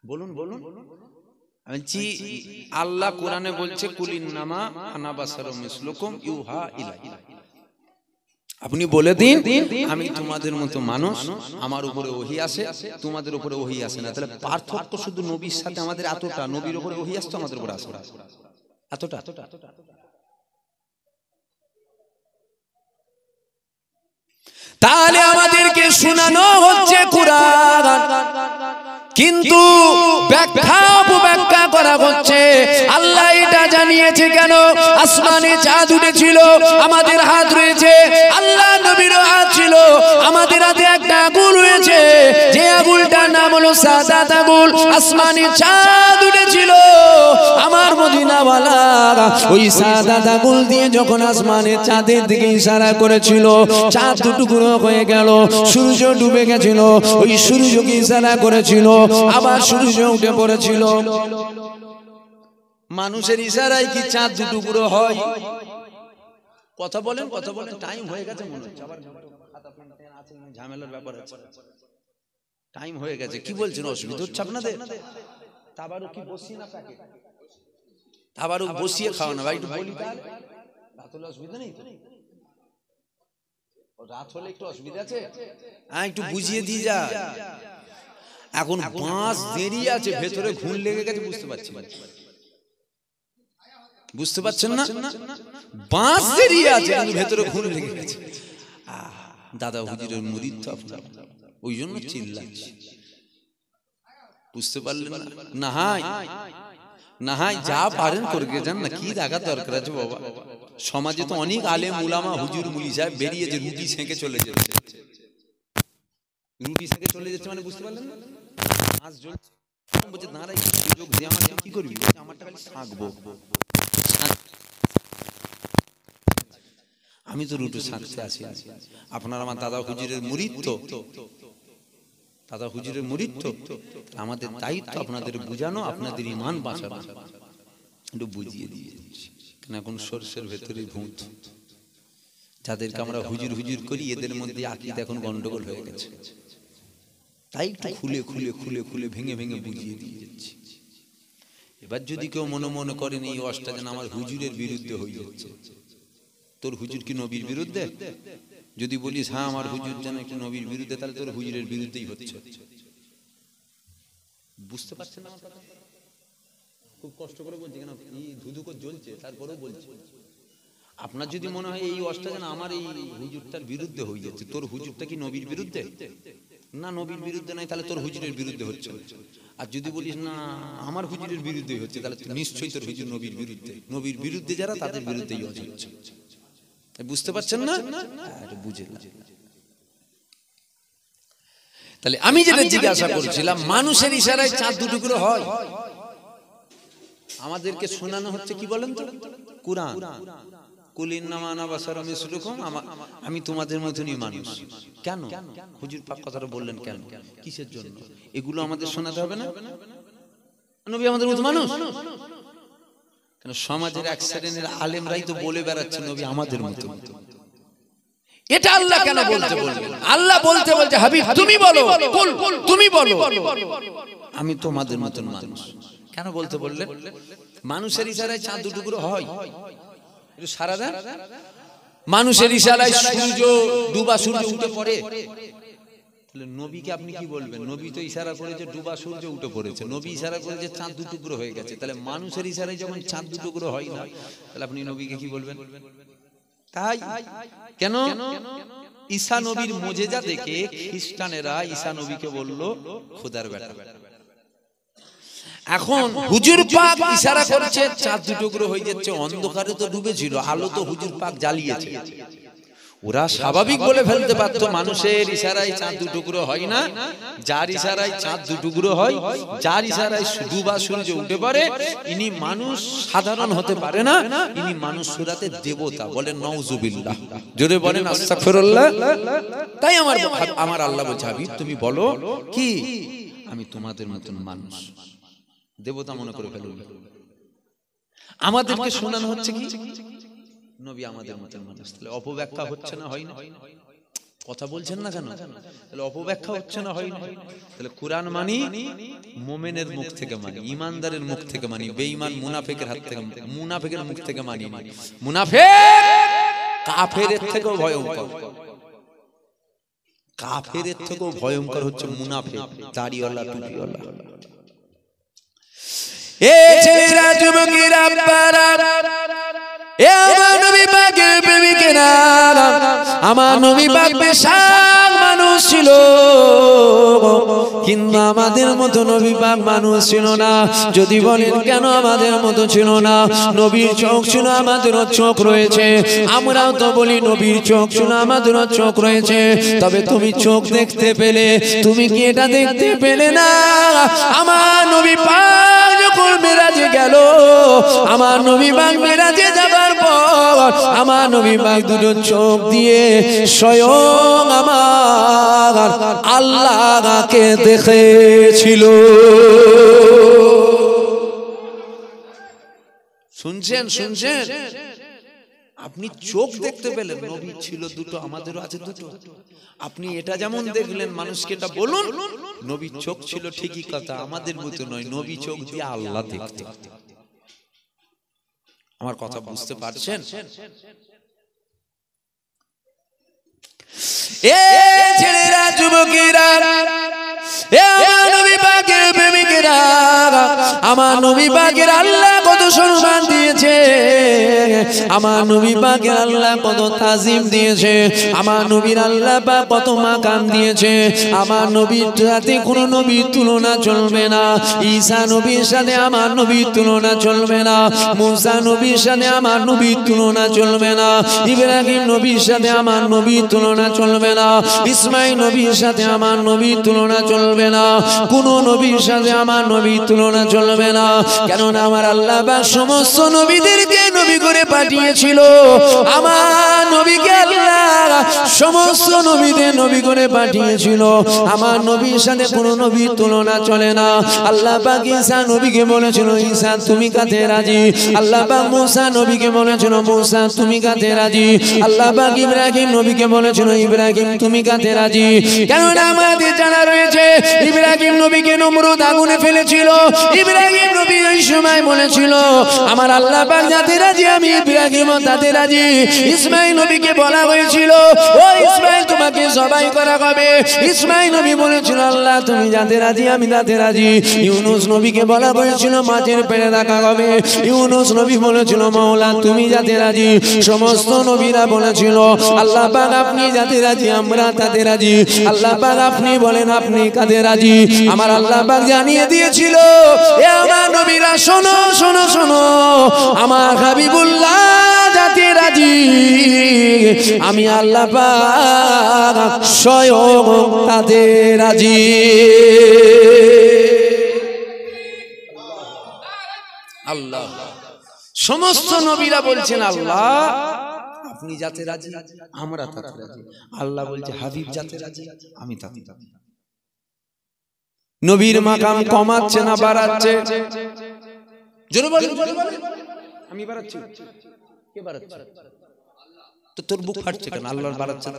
বলুন বলুন। আল্লাহ কোরআনে বলছে কুল ইন্নামা আনা বাসারুম মিসলুকুম ইউহা ইলাইয়া। আপনি বলে দিন আমি তোমাদের মতো মানুষ, আমার উপরে ওহী আসে, তোমাদের উপরে ওহী আসে না। তাহলে পার্থক্য শুধু নবীর সাথে আমাদের এতটা, নবীর উপরে ওহী আসতো, আমাদের উপরে আসে এতটা। তাহলে আমাদেরকে শোনানো হচ্ছে কুরআন, কিন্তু ব্যাখ্যা উপব্যাখ্যা করা হচ্ছে। আল্লাহ এটা জানিয়েছে কেন? আসমানে চাঁদ উঠেছিল, আমাদের হাত রয়েছে, আল্লাহ নবীর হাত ছিল, আমাদের হাতে একটা আগুন রয়েছে, যে আগুনটার নাম হলো সাদাত আগুন। আসমানে চাঁদ উঠেছিল, আমার মদিনাওয়ালা ওই সাদাত আগুন দিয়ে যখন আসমানে চাঁদের দিকে ইশারা করেছিল, চাঁদ টুকরো হয়ে গেল, সূর্য ডুবে গেছিল, ওই সূর্যকে ইশারা করেছিল, আবার সূর্য উঠে পড়েছিল। মানুষের ইশারায় কি চাঁদ টুকরো হয়? কথা বলেন, কথা বলেন। টাইম হয়ে গেছে মনে হচ্ছে, আবার ঝামেলার ব্যাপার আছে। টাইম হয়ে গেছে। কি বলছেন? অসুবিধা হচ্ছে আপনাদের? তাবারও কি বসিয়ে না প্যাকেট? তাবারও বসিয়ে খাও না ভাই, একটু বলি তাহলে। রাত হলে অসুবিধা নেই তো? রাত হলে একটু অসুবিধা আছে? হ্যাঁ, একটু বুঝিয়ে দিয়ে যা। এখন বাঁশ দেরি আছে, ভেতরে ঘুণ লেগে গেছে, বুঝতে পারছি। বুঝতে পারছেন না? বাঁশ দেরি আছে, কিন্তু ভেতরে ঘুণ লেগে গেছে। দাদা হুজুরের মুরিদ তো আপনার, ওই জন্য চিল্লাচ্ছি। বুঝতে পারলেন না? না হয় যা পারেন করে যান না, কি দেখা দরকার আছে বাবা? সমাজে তো অনেক আলেম উলামা হুজুর মুলি সাহেব বেরিয়েছে, রুটি সেঁকে চলে যাচ্ছে। রুটি সেঁকে চলে যাচ্ছে মানে বুঝতে পারলেন না? মাছ জ্বলছে, বলছে দাঁড়াই সুযোগ দিয়ে আমার কি করবি, আমারটা খালি শাঁকবো। আমি তো রুটি শাঁকতে আসি, আপনার আমার দাদা হুজুরের মুরিদ তো, দাদা হুজুরের মুরিদ তো, আমাদের দায়িত্ব আপনাদের বুঝানো, আপনাদের ঈমান বাঁচানো, একটু বুঝিয়ে দিয়ে দিচ্ছি। কেন এখন সরষের ভেতরে ভূত, যাদেরকে আমরা হুজুর হুজুর করি এদের মধ্যে আকীদা এখন গন্ডগোল হয়ে গেছে, তাই একটু খুলে খুলে খুলে খুলে ভেঙে ভেঙে বুঝিয়ে দিয়ে যাচ্ছি। এবার যদি কেউ মনে মনে করেন এই ওয়াজটা যেন আমার হুজুরের বিরুদ্ধে হয়ে যাচ্ছে, তোর হুজুর কি নবীর বিরুদ্ধে? যদি বলিস হ্যাঁ আমার হুজুর যেন একটু নবীর বিরুদ্ধে, তাহলে তোর হুজুরের বিরুদ্ধেই হচ্ছে। বুঝতে পারছেন না আমার কথা? খুব কষ্ট করে বলছি, কেন এই ধুধুকো জ্বলছে তারপরেও বলছি। আপনার যদি মনে হয় এই ওয়াজটা যেন আমার এই হুজুরটার বিরুদ্ধে হয়ে যাচ্ছে, তোর হুজুরটা কি নবীর বিরুদ্ধে? না, নবীর বিরুদ্ধে নাই, তাহলে তোর হুজুরের বিরুদ্ধে হচ্ছে। আর যদি বলিস না আমার হুজুরের বিরুদ্ধে হচ্ছে, তাহলে নিশ্চয়ই তোর হুজুর নবীর বিরুদ্ধে। নবীর বিরুদ্ধে যারা, তাদের বিরুদ্ধেই ওয়াজ হচ্ছে। বুঝতে পারছেন না? বুঝে তাহলে আমি যেটা জিজ্ঞাসা করছিলাম, মানুষের ইশারায় চাঁদ দুটুকরো হয়, আমাদেরকে শোনানো হচ্ছে কি বলেন তো? কুরআন। আমি তোমাদের মতনই মানুষ। কেন হুজুর পাক কথাটা বললেন? কেন, কিসের জন্য? এগুলো আমাদের শোনাতে হবে না? নবী আমাদের মতো মানুষ। কেন সমাজের এক শ্রেণীর আলেমরাই তো বলে বেড়াচ্ছে নবী আমাদের মতো। এটা আল্লাহ কেন বলতে বললেন? আল্লাহ বলতে বলতে হাবিব তুমি বলো, তুমি বলো আমি তোমাদের মতন মানুষ। কেন বলতে বললেন? মানুষের ইশারায় চাঁদ দুটুকরো হয়, একটু সারা দেন। মানুষের ইশারায় সূর্য ডুবা, সূর্য উঠে পড়ে, তাহলে নবীকে আপনি কি বলবেন? নবী তো ইশারা করেছে ডুবা সূর্য উঠে পড়েছে, নবী ইশারা করেছে চাঁদ দুটুকরো হয়ে গেছে। তাহলে মানুষের ইশারায় যখন চাঁদ দুটুকরো হয় না, তাহলে আপনি নবীকে কি বলবেন? তাই কেন ঈসা নবীর মুজিজা দেখে খ্রিস্টানেরা ঈসা নবীকে বলল খোদার বেটা। এখন হুজুর পাক ইশারা করছে চাঁদ দুটুকরো হয়ে যাচ্ছে, অন্ধকারে তো ডুবেছিল, আলো তো হুজুর পাক জ্বালিয়েছে। ওরা স্বাভাবিক বলে ফেলতে পারতো মানুষের ইশারায় চাঁদ দুটুকরো হয় না, যার ইশারায় চাঁদ দুটুকরো হয়, যার ইশারায় ডুবা সূর্য উঠে পড়ে, ইনি মানুষ সাধারণ হতে পারে না, ইনি মানুষ সুরাতে দেবতা। বলেন নাউজুবিল্লাহ, জোরে বলেন আস্তাগফিরুল্লাহ। তাই আমার আল্লাহ বলছে হাবিব তুমি বলো কি আমি তোমাদের মতন মানুষ, দেবতা মনে করে ফেলুন। আমাদেরকে শোনানো হচ্ছে কি নবী আমাদের মতন মানুষ। তাহলে অপব্যাখ্যা হচ্ছে না, হয় না? কথা বলছেন না কেন? তাহলে অপব্যাখ্যা হচ্ছে না, হয় না? তাহলে কুরআন মানি মুমিনের মুখ থেকে মানি, ঈমানদারের মুখ থেকে মানি, বেঈমান মুনাফিকের হাত থেকে, মুনাফিকের মুখ থেকে মানি না। মুনাফিক কাফেরের থেকেও ভয়ঙ্কর, কাফেরের থেকেও ভয়ঙ্কর হচ্ছে মুনাফিক, দাড়িওয়ালা টুপিওয়ালা। এ ছেলেরা যুবকেরা আব্বারা, এ আমার নবী পাকের প্রেমিকেরা, আমার নবী পাক বিশাল মানুষ ছিল, কিন্তু আমাদের মতো নবী পাক মানুষ ছিল না। যদি বলেন কেন আমাদের মতো ছিল না? নবীর চোখ ছিল, আমাদেরও চোখ রয়েছে। আমরাও তো বলি নবীর চোখ ছিল, আমাদেরও চোখ রয়েছে। তবে তুমি চোখ দেখতে পেলে, তুমি কি এটা দেখতে পেলে না? আমার নবী পাক যখন মেরাজে গেল, আমার নবী পাক মেরাজে যাবার পর আমার নবী পাক দুটো চোখ দিয়ে স্বয়ং আমার আল্লাহকে দেখেছিল। শুনছেন? শুনছেন? আপনি চোখ দেখতে পেলেন, নবী ছিল দুটো, আমাদেরও আছে দুটো। আপনি এটা যেমন দেখলেন, মানুষকে এটা বলুন, নবীর চোখ ছিল ঠিকই কথা, আমাদের মতো নয়, নবী চোখ দিয়ে আল্লাহ দেখতে। আমার কথা বুঝতে পারছেন? এ ছেলেরা যুবকেরা, এ আমার নবী পাকের প্রেমিকেরা, আমার নবী পাকের আল্লাহ কত সম্মান দিয়েছে। আমার নবী পাকের আল্লাহ কত তাজিম দিয়েছে, আমার নবীর আল্লাহ পাক কত মাকাম দিয়েছে। আমার নবীর সাথে কোনো নবীর তুলনা চলবে না। ঈসা নবীর সাথে আমার নবীর তুলনা চলবে না। মুসা নবীর সাথে আমার নবীর তুলনা চলবে না। ইব্রাহিম নবীর সাথে আমার নবীর তুলনা চলবে না। ইসমাইল নবীর সাথে আমার নবীর তুলনা চলবে না। কোন নবীর সাথে আমার নবীর তুলনা চলবে না। কেননা আমার আল্লাহ পাক সমস্ত নবীদেরকে নবী করে পাঠিয়েছিল। আমার নবীকে আল্লাহ সমস্ত নবীদের নবী করে পাঠিয়েছিল। আমার নবীর সাথে কোন নবীর তুলনা চলে না। আল্লাহ পাক ঈসা নবীকে বলেছিল, ঈসা তুমি কাতে রাজি। আল্লাহ পাক মুসা নবীকে বলেছিল, মুসা তুমি কাতে রাজি। আল্লাহ পাক ইব্রাহিম নবীকে বলেছিল, ইব্রাহিম তুমি কাতে রাজি। কেননা আমাদের জানা রয়েছে ইব্রাহিম নবীকে নমরুদ আগুনে ফেলেছিল। ইব্রাহিম নবী ওই সময় বলেছিল, আমার আল্লাহ পাক যাতে রাজি আমি ইব্রাহিমও তাতে রাজি। ইসমাইল নবীকে বলা হয়েছিল, ও ইসমাইল তোমাকে জবাই করা হবে। ইসমাইল নবী বলেছিল, আল্লাহ তুমি যাতে রাজি আমি তাতে রাজি। ইউনুস নবীকে বলা হয়েছিল মাছের পেড়ে রাখা হবে। ইউনুস নবী বলেছিল, মাওলা তুমি যাতে রাজি। সমস্ত নবীরা বলেছিল, আল্লাহ পাক আপনি যাতে রাজি আমরা তাতে রাজি। আল্লাহ পাক আপনি বলেন আপনি কাতে রাজি। আমার আল্লাহ পাক জানিয়ে দিয়েছিল, এ আমার নবীরা শোনো শোনো শোনো, আমার হাবিবুল্লাহ যাতে রাজি আমি আল্লাহ পাক স্বয়ং তাতে রাজি। আল্লাহ সমস্ত নবীরা বলছেন, আল্লাহ আপনি যাতে রাজি আমরা তাতে রাজি। আল্লাহ বলছে হাবিব যাতে রাজি আমি তাতে রাজি। নবীর মাকাম কমাচ্ছে না বাড়াচ্ছে? জোরে বলেন, আমি বাড়াচ্ছি, কে বাড়াচ্ছে? তো তোর বুক ফাটছে কেন? আল্লাহর বাড়াচ্ছে না,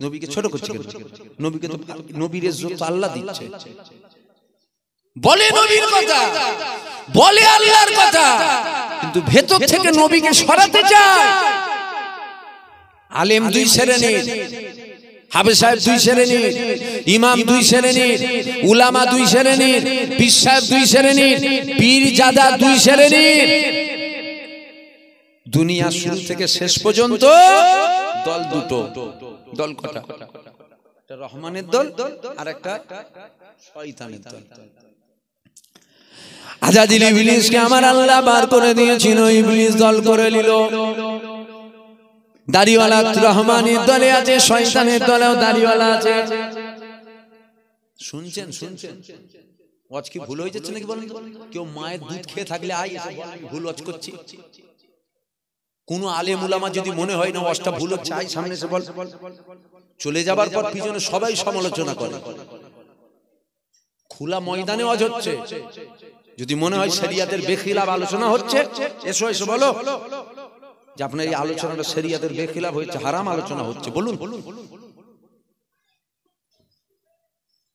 নবীকে ছোট করছে কেন? নবীকে তো নবীর ইজ্জত আল্লাহ দিচ্ছে। বলে নবীর কথা, বলে আল্লাহর কথা, কিন্তু ভেতর থেকে নবীকে সরাতে চায়। আলেম দুই শ্রেণীর, হাফেজ সাহেব দুই শ্রেণীর, ইমাম দুই শ্রেণীর, উলামা দুই শ্রেণীর, পীর সাহেব দুই শ্রেণীর, পীরজাদা দুই শ্রেণীর। দুনিয়া শুরু থেকে শেষ পর্যন্ত দল দুটো। দল কটা? একটা রহমানের দল আর একটা শয়তানের দল। আজাজিল ইবলিসকে আমার আল্লাহ বার করে দিয়েছিল, ইবলিস দল করে নিল। দাড়িওয়ালা রহমানের দলে আছে, শয়তানের দলেও দাড়িওয়ালা আছে। শুনছেন শুনছেন ওয়াজ কি ভুল হয়ে যাচ্ছে নাকি বলেন? কেউ মায়ের দুধ খেয়ে থাকলে আই ভুল ওয়াজ করছি। কোন আলেম উলামা যদি মনে হয় না ওয়াজটা ভুল হচ্ছে, আই সামনে এসে বল। চলে যাবার পর পিছনে সবাই সমালোচনা করে। খোলা ময়দানে ওয়াজ হচ্ছে, যদি মনে হয় শরিয়াতের বেখিলাফ আলোচনা হচ্ছে, এসো এসো বলো যে আপনার এই আলোচনাটা শরিয়াতের বেখিলাফ হচ্ছে, হারাম আলোচনা হচ্ছে, বলুন।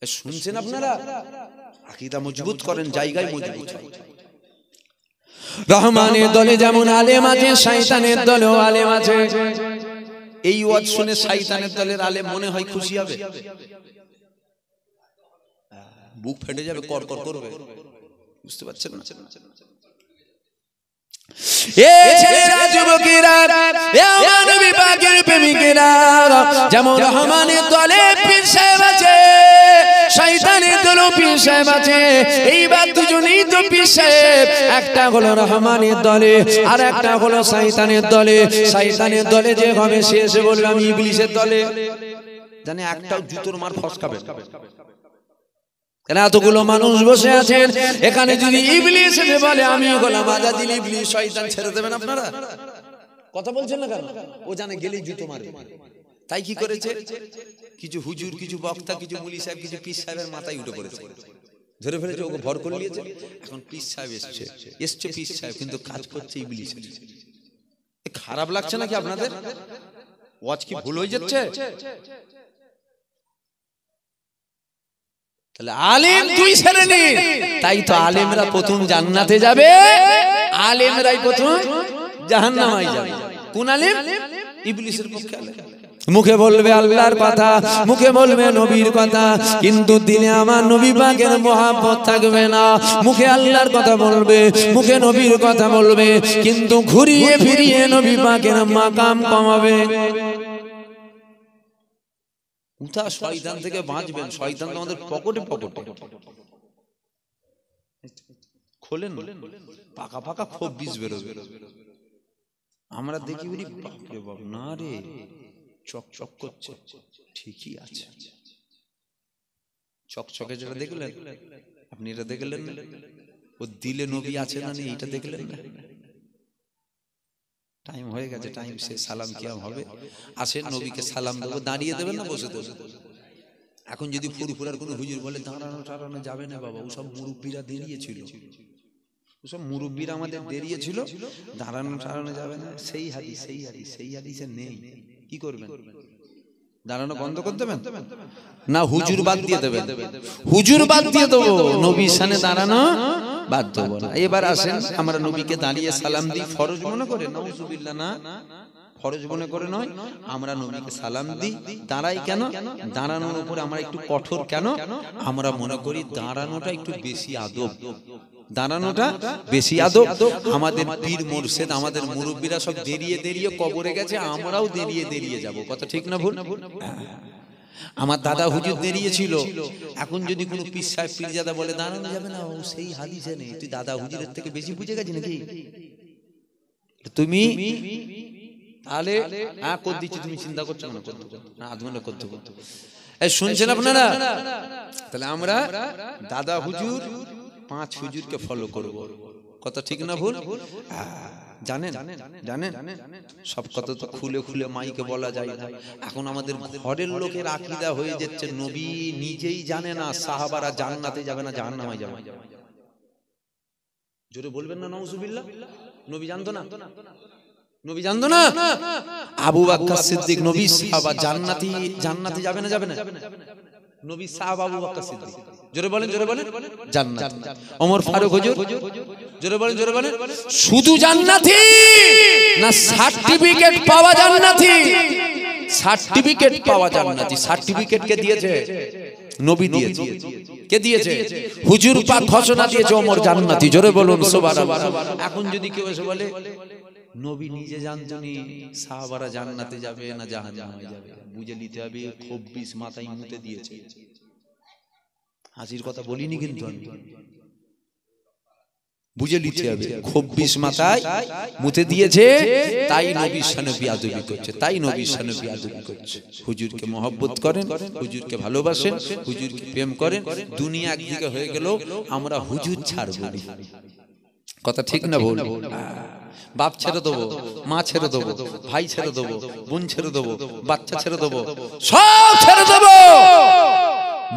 শুনছেন আপনারা? আকীদা মজবুত করেন, জায়গায় মজবুত। রহমানের দলে যেমন আলেম আছে, শয়তানের দলেও আলেম আছে। এই ওয়াজ শুনে শয়তানের দলের আলেম মনে হয় খুশি হবে? বুক ফেটে যাবে, কর কর করবে। বুঝতে পারছেন না? এ ছেলেরা, যুবকেরা, এ আমার নবী পাকের প্রেমিকেরা, যেমন রহমানের দলে পীর সাহেব আছে, শয়তানের দলে পীর সাহেব আছে। এইবার দুজনেই তো পীর সাহেব, একটা হলো রহমানের দলে আর একটা হলো শয়তানের দলে। শয়তানের দলে যে হবে সে এসে বলবে আমি ইবলিসের দলে, জানে একটাও জুতোর মার ফসকাবে। এতগুলো মানুষ বসে আছেন এখানে, যদি ইবলিস এসে বলে আমি হলাম আজাজিল ইবলিস, শয়তান ছেড়ে দেবেন আপনারা? কথা বলছেন না কেন? ও জানে গেলেই জুতো মারবে। তাই কি করেছে? কিছু হুজুর, কিছু বক্তা, কিছু মুলি সাহেব, কিছু পীর সাহেবের মাথায় উঠে পড়েছে, ধরে ফেলেছে, ওকে ভর করে নিয়েছে। এখন পীর সাহেব এসছে পীর সাহেব, কিন্তু কাজ করছে ইবলিস। খারাপ লাগছে নাকি আপনাদের? ওয়াজ কি ভুল হয়ে যাচ্ছে? আলেম দুই শ্রেণীর, তাই তো আলেমরা প্রথম জান্নাতে যাবে, আলেমরাই প্রথম জাহান্নামে যাবে। কোন আলেম? ইবলিসের পক্ষে আলেম। মুখে বলবে আল্লাহর কথা, মুখে বলবে নবীর কথা, কিন্তু দিলে আমার নবী পাকের মহব্বত থাকবে না। মুখে আল্লাহর কথা বলবে, মুখে নবীর কথা বলবে, কিন্তু ঘুরিয়ে ফিরিয়ে নবী পাকের মাকাম কমাবে। উঠা শয়তান থেকে বাঁচবেন। শয়তান তো আমাদের পকেটে পকেটে। খোলেন পাকা পাকা খুব বিষ বেরোবে। আমরা দেখি বলি বাপরে বাপ, না রে চকচক করছে, ঠিকই আছে। চকচকে যেটা দেখলেন আপনি, এটা দেখলেন না? ও দিলে নবী আছে না নেই এটা দেখলেন না? টাইম হয়ে গেছে, টাইম শেষ, সালাম কিয়াম হবে। আসেন নবীকে সালাম দেবো, দাঁড়িয়ে দেবেন না বসে দেবেন? এখন যদি ফুরফুরার কোনো হুজুর বলে দাঁড়ানো টাড়ানো যাবে না বাবা, ওসব মুরব্বীরা দেরিয়েছিল, ওসব মুরব্বীরা আমাদের দেরিয়েছিল, দাঁড়ানো টাড়ানো যাবে না। সেই হাদিসে নেই। কি করবেন? দাঁড়ানো বন্ধ করে দেবেন না হুজুর বাদ দিয়ে দেবেন? হুজুর বাদ দিয়ে দেবো, নবীর সামনে দাঁড়ানো বাদ দেবো না। এবার আসেন আমরা নবীকে দাঁড়িয়ে সালাম দিই, ফরজ মনে করে, নাউজুবিল্লাহ, না ফরজ মনে করে নয়, আমরা নবীকে সালাম দিই। দাঁড়াই কেন? দাঁড়ানোর উপরে আমরা একটু কঠোর কেন? আমরা মনে করি দাঁড়ানোটা একটু বেশি আদব, দাঁড়ানোটা বেশি আদব। আমাদের পীর মুর্শিদ, আমাদের মুরব্বীরা সব দেরিয়ে দেরিয়ে কবরে গেছে, আমরাও দেরিয়ে দেরিয়ে যাব। কথা ঠিক না ভুল? আমার দাদা হুজুর দেরিয়ে ছিল। এখন যদি কোনো পীর সাহেব পীরজাদা বলে দাঁড়ানো যাবে না, ও সেই হাদিসে নেই। তুই দাদা হুজুরের থেকে বেশি বুঝে গেছিস নাকি? তুমি তাহলে কর দিচ্ছি, তুমি চিন্তা করছো না? আধ ঘন্টা করতে করতে শুনছেন আপনারা? তাহলে আমরা দাদা হুজুর, 5 হুজুরকে ফলো করব। কথা ঠিক না ভুল? জানেন জানেন সব কথা তো খুলে খুলে মাইকে বলা যায় না। এখন আমাদের ঘরের লোকের আকীদা হয়ে যাচ্ছে নবী নিজেই জানে না সাহাবারা জান্নাতে যাবে না জাহান্নামে যাবে। জোরে বলবেন না নাউজুবিল্লাহ? নবী জানতো না? নবী জানতো না? আবু বকর সিদ্দিক নবী সাহাবা, জান্নাতে যাবে না? যাবে না? নবী সাহাবা আবু বকর সিদ্দিক, জোরে বলেন জান্নাত। ওমর ফারুক হুজুর, জোরে বলেন শুধু জান্নাতি না সার্টিফিকেট পাওয়া জান্নাতি? সার্টিফিকেট পাওয়া জান্নাতি। সার্টিফিকেট কে দিয়েছে? নবী দিয়েছে। কে দিয়েছে? হুজুর পাক ঘোষণা দিয়েছে ওমর জান্নাতি। জোরে বলুন সুবহানাল্লাহ। এখন যদি কেউ এসে বলে নবী নিজে জানতনি সাহাবারা জান্নাতে যাবে না জাহান্নামে যাবে, বুঝে নিতে হবে খুব বিষ মাথায় মুতে দিয়েছে। হাসির কথা বলিনি কিন্তু আমি, বুঝে নিতে হবে খুব বিষ মাথায় মুতে দিয়েছে, তাই নবীর সামনে বিয়াদবি করছে, তাই নবীর সামনে বিয়াদবি করছে। হুজুরকে মহব্বত করেন, হুজুরকে ভালোবাসেন, হুজুরকে প্রেম করেন। দুনিয়া একদিকে হয়ে গেল, আমরা হুজুর ছাড়বো না। কথা ঠিক না ভুল? বাপ ছেড়ে দেবো, মা ছেড়ে দেবো, ভাই ছেড়ে দেবো, বোন ছেড়ে দেবো, বাচ্চা ছেড়ে দেবো, সব ছেড়ে দেবো।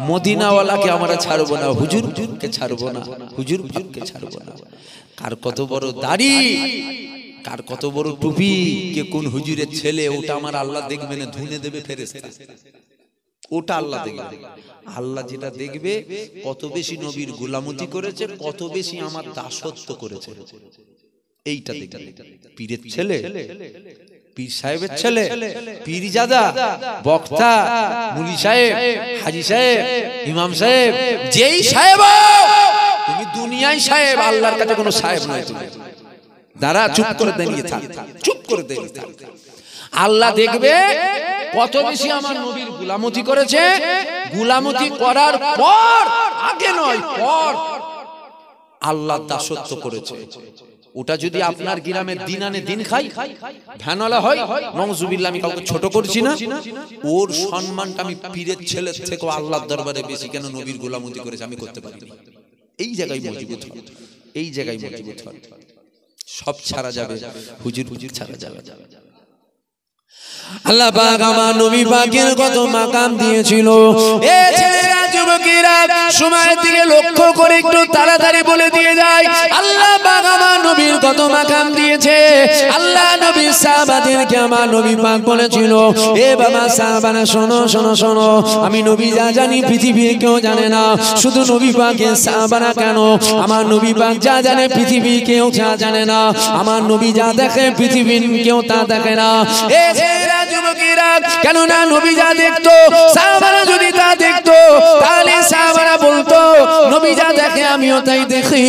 মদিনাওয়ালাকে আমরা ছাড়বো না, হুজুরকে ছাড়বো না, হুজুরকে ছাড়বো না। কার কত বড় দাড়ি, কার কত বড় টুপি, কে কোন হুজুরের ছেলে, ওটা আমার আল্লাহ দেখবে না, ধুনে দেবে ফেরেশতা। ওটা আল্লাহ দেখবে। আল্লাহ যেটা দেখবে কত বেশি নবীর গোলামতি করেছে, কত বেশি আমার দাসত্ব করেছে, এইটা দেখবে। পীরের ছেলে, পীর সাহেবের ছেলে, পীরজাদা, বক্তা, মুলি সাহেব, হাজী সাহেব, ইমাম সাহেব, যেই সাহেব তুমি দুনিয়ায় সাহেব, আল্লাহর কাছে কোনো সাহেব নয়। তুমি দাঁড়া, চুপ করে দাঁড়িয়ে থাক, চুপ করে দাঁড়িয়ে থাক। আল্লাহ দেখবে কত বেশি আমার নবীর গোলামতি করেছে, গোলামতি করার পর, আগে নয় পর, আল্লাহ দাসত্ব করেছে। ওটা যদি আপনার গ্রামের দিন আনে দিন খাই, ভ্যানওয়ালা হয়, নাউজুবিল্লাহ, আমি কাউকে ছোট করছি না, ওর সম্মানটা আমি পীরের ছেলের থেকে আল্লাহর দরবারে বেশি। কেন? নবীর গোলামতি করেছে, আমি করতে পারি। এই জায়গায় মজবুত হয়, এই জায়গায় মজবুত হয়। সব ছাড়া যাবে, হুজুর ছাড়া যাবে। আল্লাহ পাক আমার নবী পাকের কত মাকাম দিয়েছিল। এ ছেলেরা, যুবকেরা, সময়ের দিকে লক্ষ্য করে একটু তাড়াতাড়ি বলে দিয়ে যায়। আল্লাহ পাক আমার নবীর কত মাকাম দিয়েছে। আল্লাহ নবী সাহাবাদেরকে আমার নবী পাক বলেছিল, এ বাবা সাহাবারা শোনো শোনো শোনো, আমি নবী যা জানি পৃথিবীর কেউ জানে না। শুধু নবী পাকের সাহাবারা কেন, আমার নবী পাক যা জানে পৃথিবীর কেউ তা জানে না। আমার নবী যা দেখে পৃথিবীর কেউ তা দেখে না। এ ছেলেরা যুবকেরা, কেন না নবী যা দেখতো সাহাবারা যদি তা দেখতো, তাহলে সাহাবারা বলতো নবী যা দেখে আমিও তাই দেখি।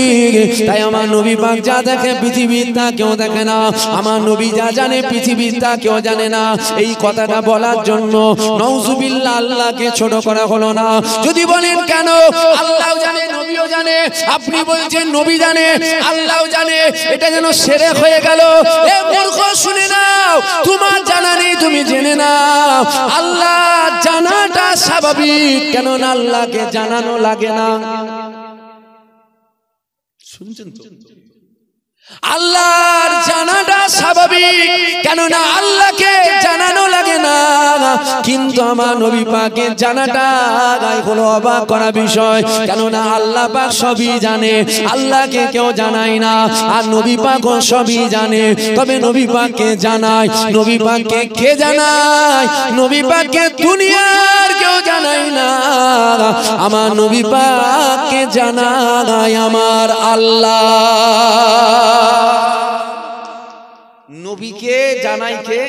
তাই আমার নবী পাক যা দেখে পৃথিবীর তা কেউ দেখে না। আমার নবী যা জানে পৃথিবীর তা কেউ জানে না। এই কথাটা বলার জন্য নাউজুবিল্লাহ আল্লাহকে ছোট করা হলো না। যদি বলেন কেন, আল্লাহও জানে নবীও জানে, আপনি বলছেন নবী জানে আল্লাহও জানে, এটা যেন শিরক হয়ে গেল। এ মূর্খ শুনে নাও, তোমার জানা নেই তুমি জেনে নাও। আল্লাহ জানাটা স্বাভাবিক, কেন না আল্লাহকে জানানো লাগে না। শুনছেন তো? আল্লাহর জানাটা স্বাভাবিক, কেননা আল্লাহকে জানানো লাগে না। কিন্তু আমার নবী পাকের জানাটা হলো অবাক করা বিষয়, কেননা আল্লাহ পাক সবই জানে, আল্লাহকে কেউ জানায় না। আর নবী পাকও সবই জানে, তবে নবী পাককে জানায়। নবী পাককে কে জানায়? নবী পাককে দুনিয়ার কেউ জানায় না, আমার নবী পাককে জানায় আমার আল্লাহ। নবীকে জানাই কে?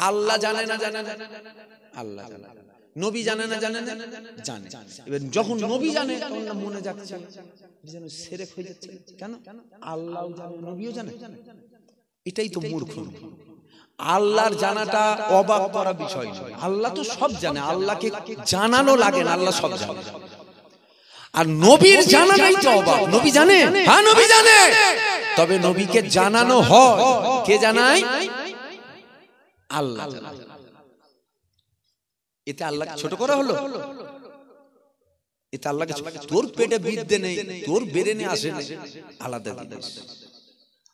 আল্লাহ জানে না জানে না? আল্লাহ জানে। নবী জানে না জানে না? জানে। এবার যখন নবী জানে তখন মনে যাচ্ছে যেন শিরক হয়ে যাচ্ছে। কেন? আল্লাহও জানে নবীও জানে। এটাই তো মূর্খ। আল্লাহর জানাটা অবাক করা বিষয় নয়। আল্লাহ তো সব জানে, আল্লাহকে জানানো লাগে না, আল্লাহ সব জানে। আর নবীর জানাটাই তো অবাক। নবী জানে? হ্যাঁ নবী জানে, তবে নবীকে জানানো হয়। কে জানায়? আল্লাহ। এতে আল্লাহকে ছোট করা হলো? এতে আল্লাহকে তোর পেটে বিদ্যে নেই, তোর বেরেনে আসে না, আলাদা জিনিস।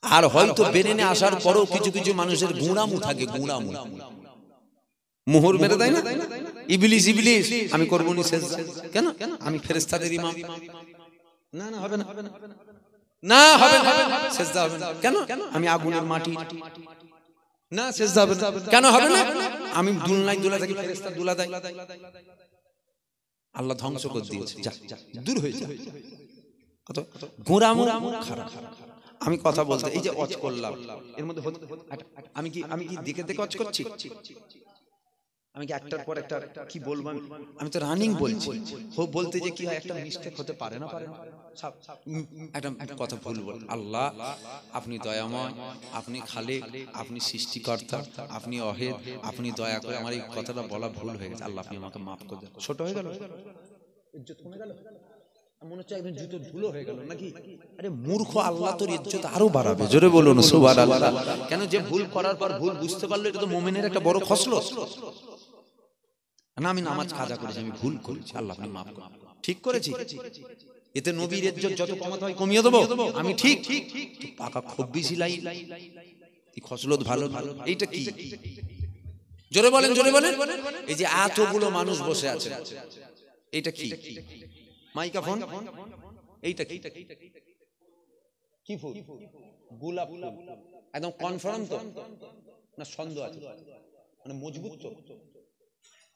আর হয়তো বেরেনে আসার পরও কিছু কিছু মানুষের গুণামু থাকে, গুণামু মোহর মেরে দেয় না, ইবলিস ইবলিস আমি করব না সেজদা। কেন? আমি ফেরেশতাদের ইমাম। না না হবে না, না হবে না, সেজদা হবে না। কেন? আমি আগুনের মাটি। না সেজদা হবে না। কেন হবে না? আমি দুলনায় দুলা থাকি, ফেরেশতা দুলা দেয়। আল্লাহ ধ্বংস করে দিয়েছে, যা দূর হয়ে যা। কত গোরামু খারাপ। আমি কথা বলতে এই যে অজ করলাম, এর মধ্যে আমি কি দেখে দেখে অজ করছি? আমি কি একটার পর একটা কি বলবো? আমি তো রানিং বলছি। বলতে যে কি হয়, একটা মিস্টেক হতে পারে না, পারে না। একটা কথা ভুল বল। আল্লাহ আপনি দয়াময়, আপনি খালেক, আপনি সৃষ্টিকর্তা, আপনি অহেদ, আপনি দয়া করে আমার এই কথাটা বলা ভুল হয়ে গেছে, আল্লাহ আপনি আমাকে মাফ করে দেন। ছোট হয়ে গেল, ইজ্জত কমে গেল, মনে হচ্ছে একদম জুতো ধুলো হয়ে গেল নাকি? আরে মূর্খ, আল্লাহ তোর ইজ্জত আরো বাড়াবে। জোরে বলুন সুবহানাল্লাহ। কেন? যে ভুল করার পর ভুল বুঝতে পারলো, এটা তো মুমিনের একটা বড় খসলত না। আমি নামাজ কাজা করেছি, আমি ভুল করেছি, আল্লাহ আপনি মাফ করুন, ঠিক করেছি। এতে নবীর ইজ্জত যত কমাতে হয় কমিয়ে দেবো। আমি ঠিক পাকা খব্বি সিলাই, এই খসলত ভালো ভালো, এইটা কি? জোরে বলেন, জোরে বলেন। এই যে এতগুলো মানুষ বসে আছে, এইটা কি? মাইক্রোফোন। এইটা কি? কি ফুল? গোলাপ ফুল। একদম কনফার্ম তো না সন্দেহ আছে? মানে মজবুত তো,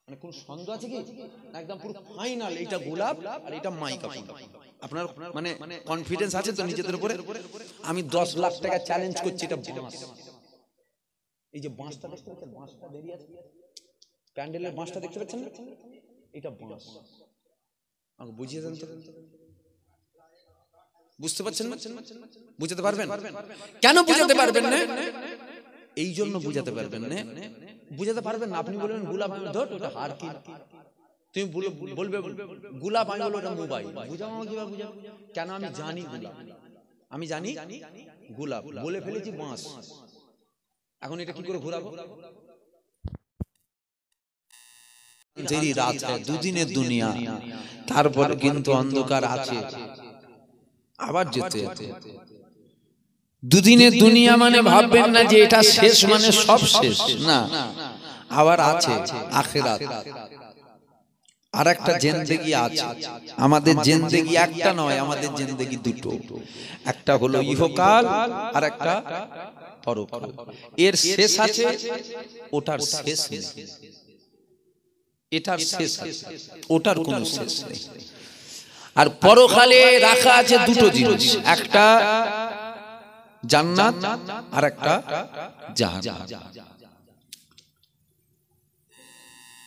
মানে কোন সন্দেহ আছে কি? একদম পুরো ফাইনাল, এইটা গোলাপ আর এটা মাইক্রোফোন। আপনার মানে কনফিডেন্স আছে তো নিজেদের উপরে? আমি 10 লাখ টাকা চ্যালেঞ্জ করছি, এটা বাঁশ। এই যে বাঁশটা দেখতে পাচ্ছেন, বাঁশটা বেরিয়ে আছে, প্যান্ডেলের বাঁশটা দেখতে পাচ্ছেন, এটা বাঁশ। আমাকে বুঝিয়ে দেন তো, বুঝতে পারছেন না? বুঝাতে পারবেন? কেন বুঝাতে পারবেন না? এই জন্য বুঝাতে পারবেন না। বুঝাতে পারবেন না, আপনি বলবেন গোলাপ, ধর ওটা হার কি, তুমি বলবে গোলাপ, আমি বলবো ওটা মোবাইল। বুঝাবো কিভাবে বুঝাবো? কেন? আমি জানি গোলাপ, আমি জানি গোলাপ, বলে ফেলেছি বাঁশ। এখন এটা কি করে ঘোরাবো? দেরি রাত, দুদিনের দুনিয়া, তারপর কিন্তু অন্ধকার আছে, আবার যেতে যেতে। দুদিনের দুনিয়া মানে ভাববেন না যে এটা শেষ, মানে সব শেষ না, আবার আছে আখিরাত। আর একটা জিন্দেগি আছে। আমাদের জিন্দেগি একটা নয়, আমাদের জিন্দেগি দুটো। একটা হলো ইহকাল আর একটা পরকাল। এর শেষ আছে, ওটার শেষ নেই। এটার শেষ আছে, ওটার কোনো শেষ নেই। আর পরকালে রাখা আছে দুটো জিনিস, একটা জান্নাত আর একটা জাহান্নাম।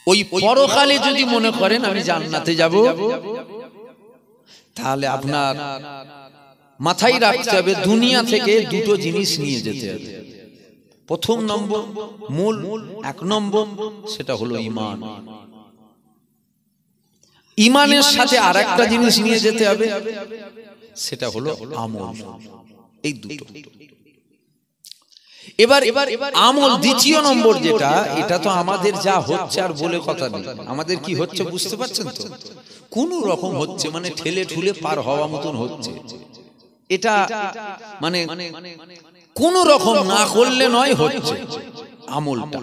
ওই পরকালে যদি মনে করেন আমি জান্নাতে যাব, তাহলে আপনার মাথায় রাখতে হবে দুনিয়া থেকে দুটো জিনিস নিয়ে যেতে হবে। প্রথম নম্বর, মূল 1 নম্বর, সেটা হলো ঈমান। ঈমানের সাথে আরেকটা জিনিস নিয়ে যেতে হবে, সেটা হলো আমল। এই দুটো। এবার আমল দ্বিতীয় নম্বর যেটা, এটা তো আমাদের যা হচ্ছে আর বলে কথা নেই। আমাদের কি হচ্ছে বুঝতে পারছেন তো? কোন রকম হচ্ছে, মানে ঠেলে ঠুলে পার হওয়া মতন হচ্ছে। এটা মানে কোন রকম না করলে নয়, হচ্ছে আমলটা।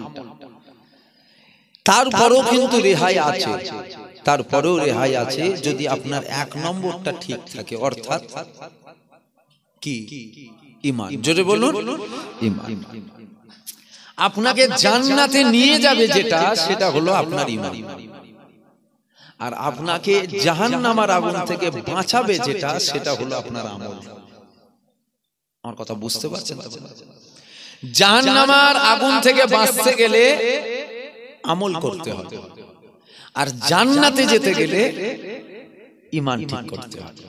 তারপরেও কিন্তু রেহাই আছে, তারপরেও রেহাই আছে যদি আপনার 1 নম্বরটা ঠিক থাকে, অর্থাৎ কি? ঈমান। জোরে বলুন, ঈমান। আপনাকে জান্নাতে নিয়ে যাবে যেটা, সেটা হলো আপনার ঈমান। আর আপনাকে জাহান্নামের আগুন থেকে বাঁচাবে যেটা, সেটা হলো আপনার আমল। আমার কথা বুঝতে পারছেন? জাহান্নামের আগুন থেকে বাঁচতে গেলে আমল করতে হবে, আর জান্নাতে যেতে গেলে ঈমান ঠিক করতে হবে।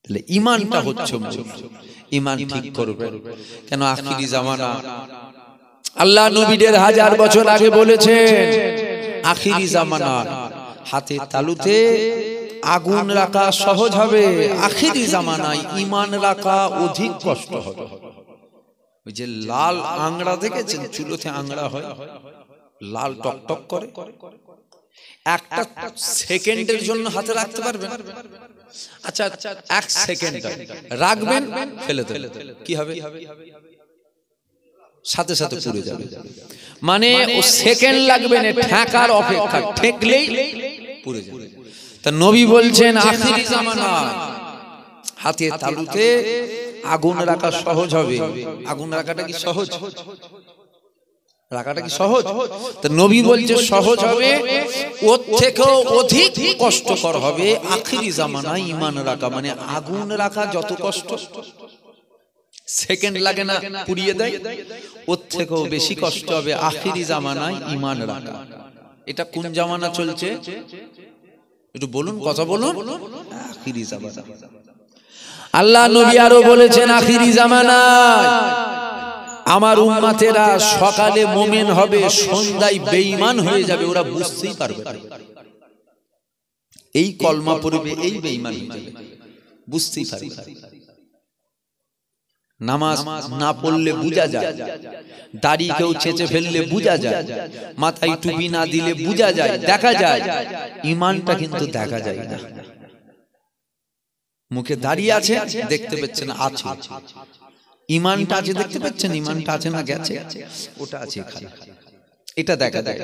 তাহলে ঈমানটা হচ্ছে মূল। ঈমান ঠিক করবে কেন? আখিরি জামানা, আল্লাহ নবীদের 1000 বছর আগে বলেছেন, আখিরি জামানা হাতে তালুতে আগুন রাখা সহজ হবে, আখিরি জামানায় ঈমান রাখা অধিক কষ্ট হবে। ওই যে লাল আংড়া দেখেছেন, চুলোতে আংড়া হয়, লাল টকটক করে, একটা সেকেন্ডের জন্য হাতে রাখতে পারবেন? আচ্ছা 1 সেকেন্ড রাখবেন, ফেলে দেবেন, কি হবে? সাথে সাথে পুড়ে যাবে। মানে ও সেকেন্ড লাগবে না, ঠেকার অপেক্ষা, ঠেকলেই পুড়ে যাবে। তা নবী বলছেন আখিরি জামানা হাতে তালুতে আগুন রাখা সহজ হবে। আগুন রাখাটা কি সহজ? রাখাটা কি সহজ? তো নবী বলছে সহজ হবে, ওর থেকেও অধিক কষ্টকর হবে আখিরি জামানায় ঈমান রাখা। মানে আগুন রাখা যত কষ্ট, সেকেন্ড লাগে না, পুড়িয়ে দেয়, ওর থেকেও বেশি কষ্ট হবে আখিরি জামানায় ঈমান রাখা। এটা কোন জামানা চলছে একটু বলুন, কথা বলুন। আখিরি জামানা। আল্লাহ নবী আরো বলেছেন আখিরি জামানায় আমার উম্মতেরা সকালে মুমিন হবে, সন্ধ্যায় বেঈমান হয়ে যাবে, ওরা বুঝতেই পারবে না। এই কলমা পড়বে, এই বেঈমান হয়ে যাবে, বুঝতেই পারবে না। নামাজ না পড়লে বোঝা যায়, দাড়ি কেউ ছেঁচে ফেললে বোঝা যায়, মাথায় টুপি না দিলে বোঝা যায়, দেখা যায়। ঈমানটা কিন্তু দেখা যায় না। মুখে দাড়ি আছে, দেখতে পাচ্ছেন আছে, ঈমানটা আছে, দেখতে পাচ্ছেন ঈমানটা আছে না গেছে, ওটা আছে এখানে, এটা দেখা যায়।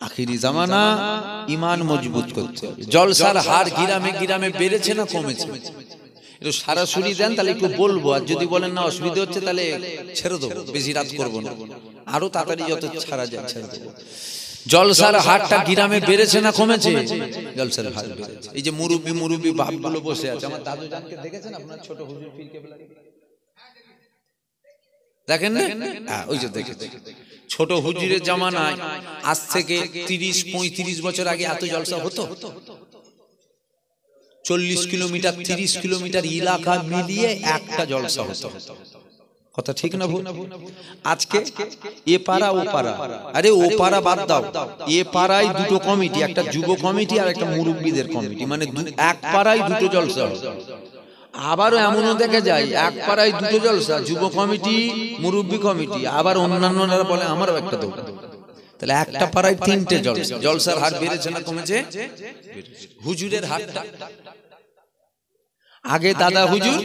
আখিরি জামানা ঈমান মজবুত করতে হবে। জলসার হার গ্রামে গ্রামে বেড়েছে না কমেছে? একটু সরাসরি দেন, তাহলে একটু বলবো। আর যদি বলেন না অসুবিধা হচ্ছে, তাহলে ছেড়ে দেবো, বেশি রাত করবো না, আরো তাড়াতাড়ি যত ছাড়া যায় ছেড়ে দেবো। জলসার হারটা গ্রামে বেড়েছে না কমেছে? জলসার হার বেড়েছে। এই যে মুরুব্বি বাপগুলো বসে আছে, আমার দাদু জানকে দেখেছেন আপনার? ছোট হুজুর পীর কেবলা দেখেন না? ওই যে দেখেছেন, ছোট হুজুরের জামানায় আজ থেকে 30-35 বছর আগে এত জলসা হতো? 40 কিলোমিটার 30 কিলোমিটার এলাকা মিলিয়ে একটা জলসা হতো। কথা ঠিক না ভুল? আজকে এ পাড়া ও পাড়া, আরে ও পাড়া বাদ দাও, এ পাড়ায় দুটো কমিটি, একটা যুব কমিটি আর একটা মুরব্বীদের কমিটি, মানে এক পাড়ায় দুটো জলসা। আবারও এমনও দেখা যায় এক পাড়ায় দুটো জলসা, যুব কমিটি মুরব্বী কমিটি, আবার অন্যান্যরা বলে আমারও একটা দেবো। তাহলে একটা পাড়ায় 3টে জলসা। জলসার হার বেড়েছে না কমেছে? হুজুরের হারটা আগে দাদা হুজুর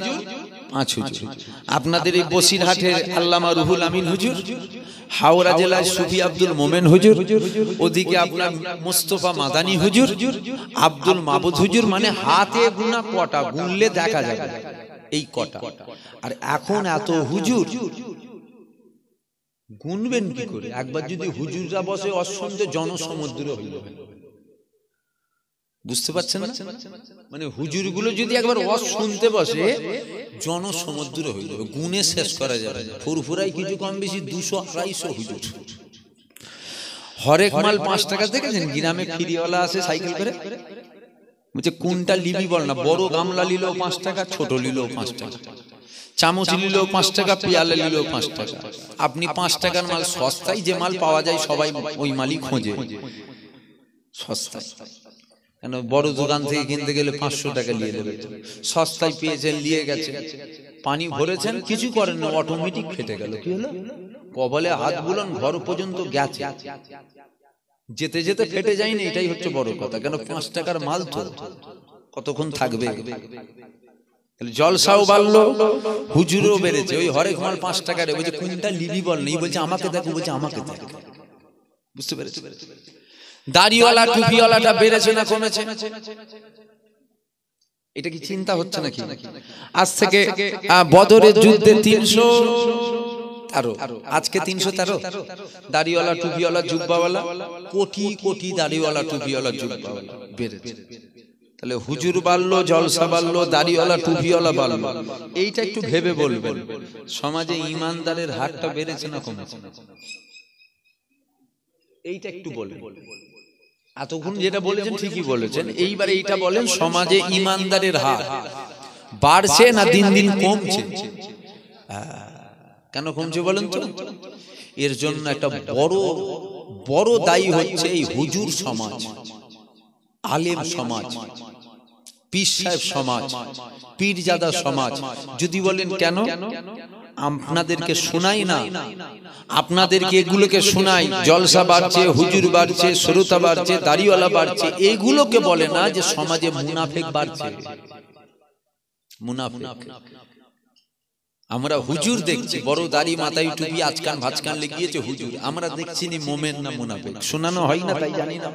5 হুজুর, আপনাদের এই বসিরহাটের আল্লামা রুহুল আমিন হুজুর হাওড়া জেলায় সুফি আব্দুল মোমেন হুজুর, ওদিকে আপনার মুস্তফা মাদানী হুজুর, আব্দুল মাবুদ হুজুর, মানে হাতে গুনা কটা, গুনলে দেখা যাবে এই কটা। আর এখন এত হুজুর, গুনবেন কি করে? একবার যদি হুজুররা বসে অসংখ্য জনসমুদ্র হইল, বুঝতে পারছেন না? মানে হুজুরগুলো যদি একবার ওয়াজ শুনতে বসে জনসমুদ্র হইল, গুনে শেষ করা যাবে না। ফুরফুরাই কিছু কম বেশি 200-250 হুজুর। হরেক মাল 5 টাকা দেখেছেন? গ্রামে ফিরিওয়ালা আসে সাইকেল করে, বলছে কোনটা লিবি বল না, বড় গামলা নিলেও 5 টাকা, ছোট নিলেও 5 টাকা, চামচ নিলেও 5 টাকা, পেয়ালা নিলেও 5 টাকা। আপনি 5 টাকার মাল সস্তায় যে মাল পাওয়া যায় সবাই ওই মালই খোঁজে সস্তায়, কেন বড় দোকান থেকে কিনতে গেলে 500 টাকা নিয়ে দেবে। সস্তায় পেয়েছেন, নিয়ে গেছে, পানি ভরেছেন, কিছু করেন না, অটোমেটিক ফেটে গেল। কি হলো? কবলে হাত বুলান, ঘর পর্যন্ত গেছে, যেতে যেতে ফেটে যায়নি, এটাই হচ্ছে বড় কথা। কেন 5 টাকার মাল তো কতক্ষণ থাকবে? জলসাও বাড়লো, হুজুরও বেড়েছে। ওই হরেক মাল 5 টাকার, বলছে কোনটা লিবি বল নেই, বলছে আমাকে দেখো, বলছে আমাকে দেখো। বুঝতে পেরেছে? দাড়িওয়ালা টুপিওয়ালাটা বেড়েছে না কমেছে? এটা কি চিন্তা হচ্ছে নাকি? আজ থেকে বদরের যুদ্ধে 313, আজকে 313 দাড়িওয়ালা টুপিওয়ালা জুব্বাওয়ালা, কোটি কোটি দাড়িওয়ালা টুপিওয়ালা জুব্বাওয়ালা বেড়েছে। তাহলে হুজুর বাড়লো, জলসা বাড়লো, দাড়িওয়ালা টুপিওয়ালা বাড়লো। এইটা একটু ভেবে বলবেন, সমাজে ইমানদারের হারটা বেড়েছে না কমেছে? এইটা একটু বলেন। এতক্ষণ যেটা বলেছেন ঠিকই বলেছেন, এইবার এইটা বলেন, সমাজে ইমানদারের হার বাড়ছে না দিন দিন কমছে? কেন কমছে বলেন তো? এর জন্য একটা বড় বড় দায়ী হচ্ছে এই হুজুর সমাজ, আলেম সমাজ, পীর সাহেব সমাজ, পীরজাদা সমাজ। যদি বলেন কেন? আপনাদেরকে শোনাই না, আপনাদেরকে এগুলোকে শোনাই, জলসা বাড়ছে, হুজুর বাড়ছে, শ্রোতা বাড়ছে, দাড়িওয়ালা বাড়ছে, এইগুলোকে বলে না যে সমাজে মুনাফিক বাড়ছে। মুনাফিক আমরা হুজুর দেখছি, বড় দাড়ি, মাথায় টুপি, আজকান ভাজকান লেগিয়েছে হুজুর, আমরা দেখছি নি মোমেন না মুনাফিক, শোনানো হয় না তাই জানি না।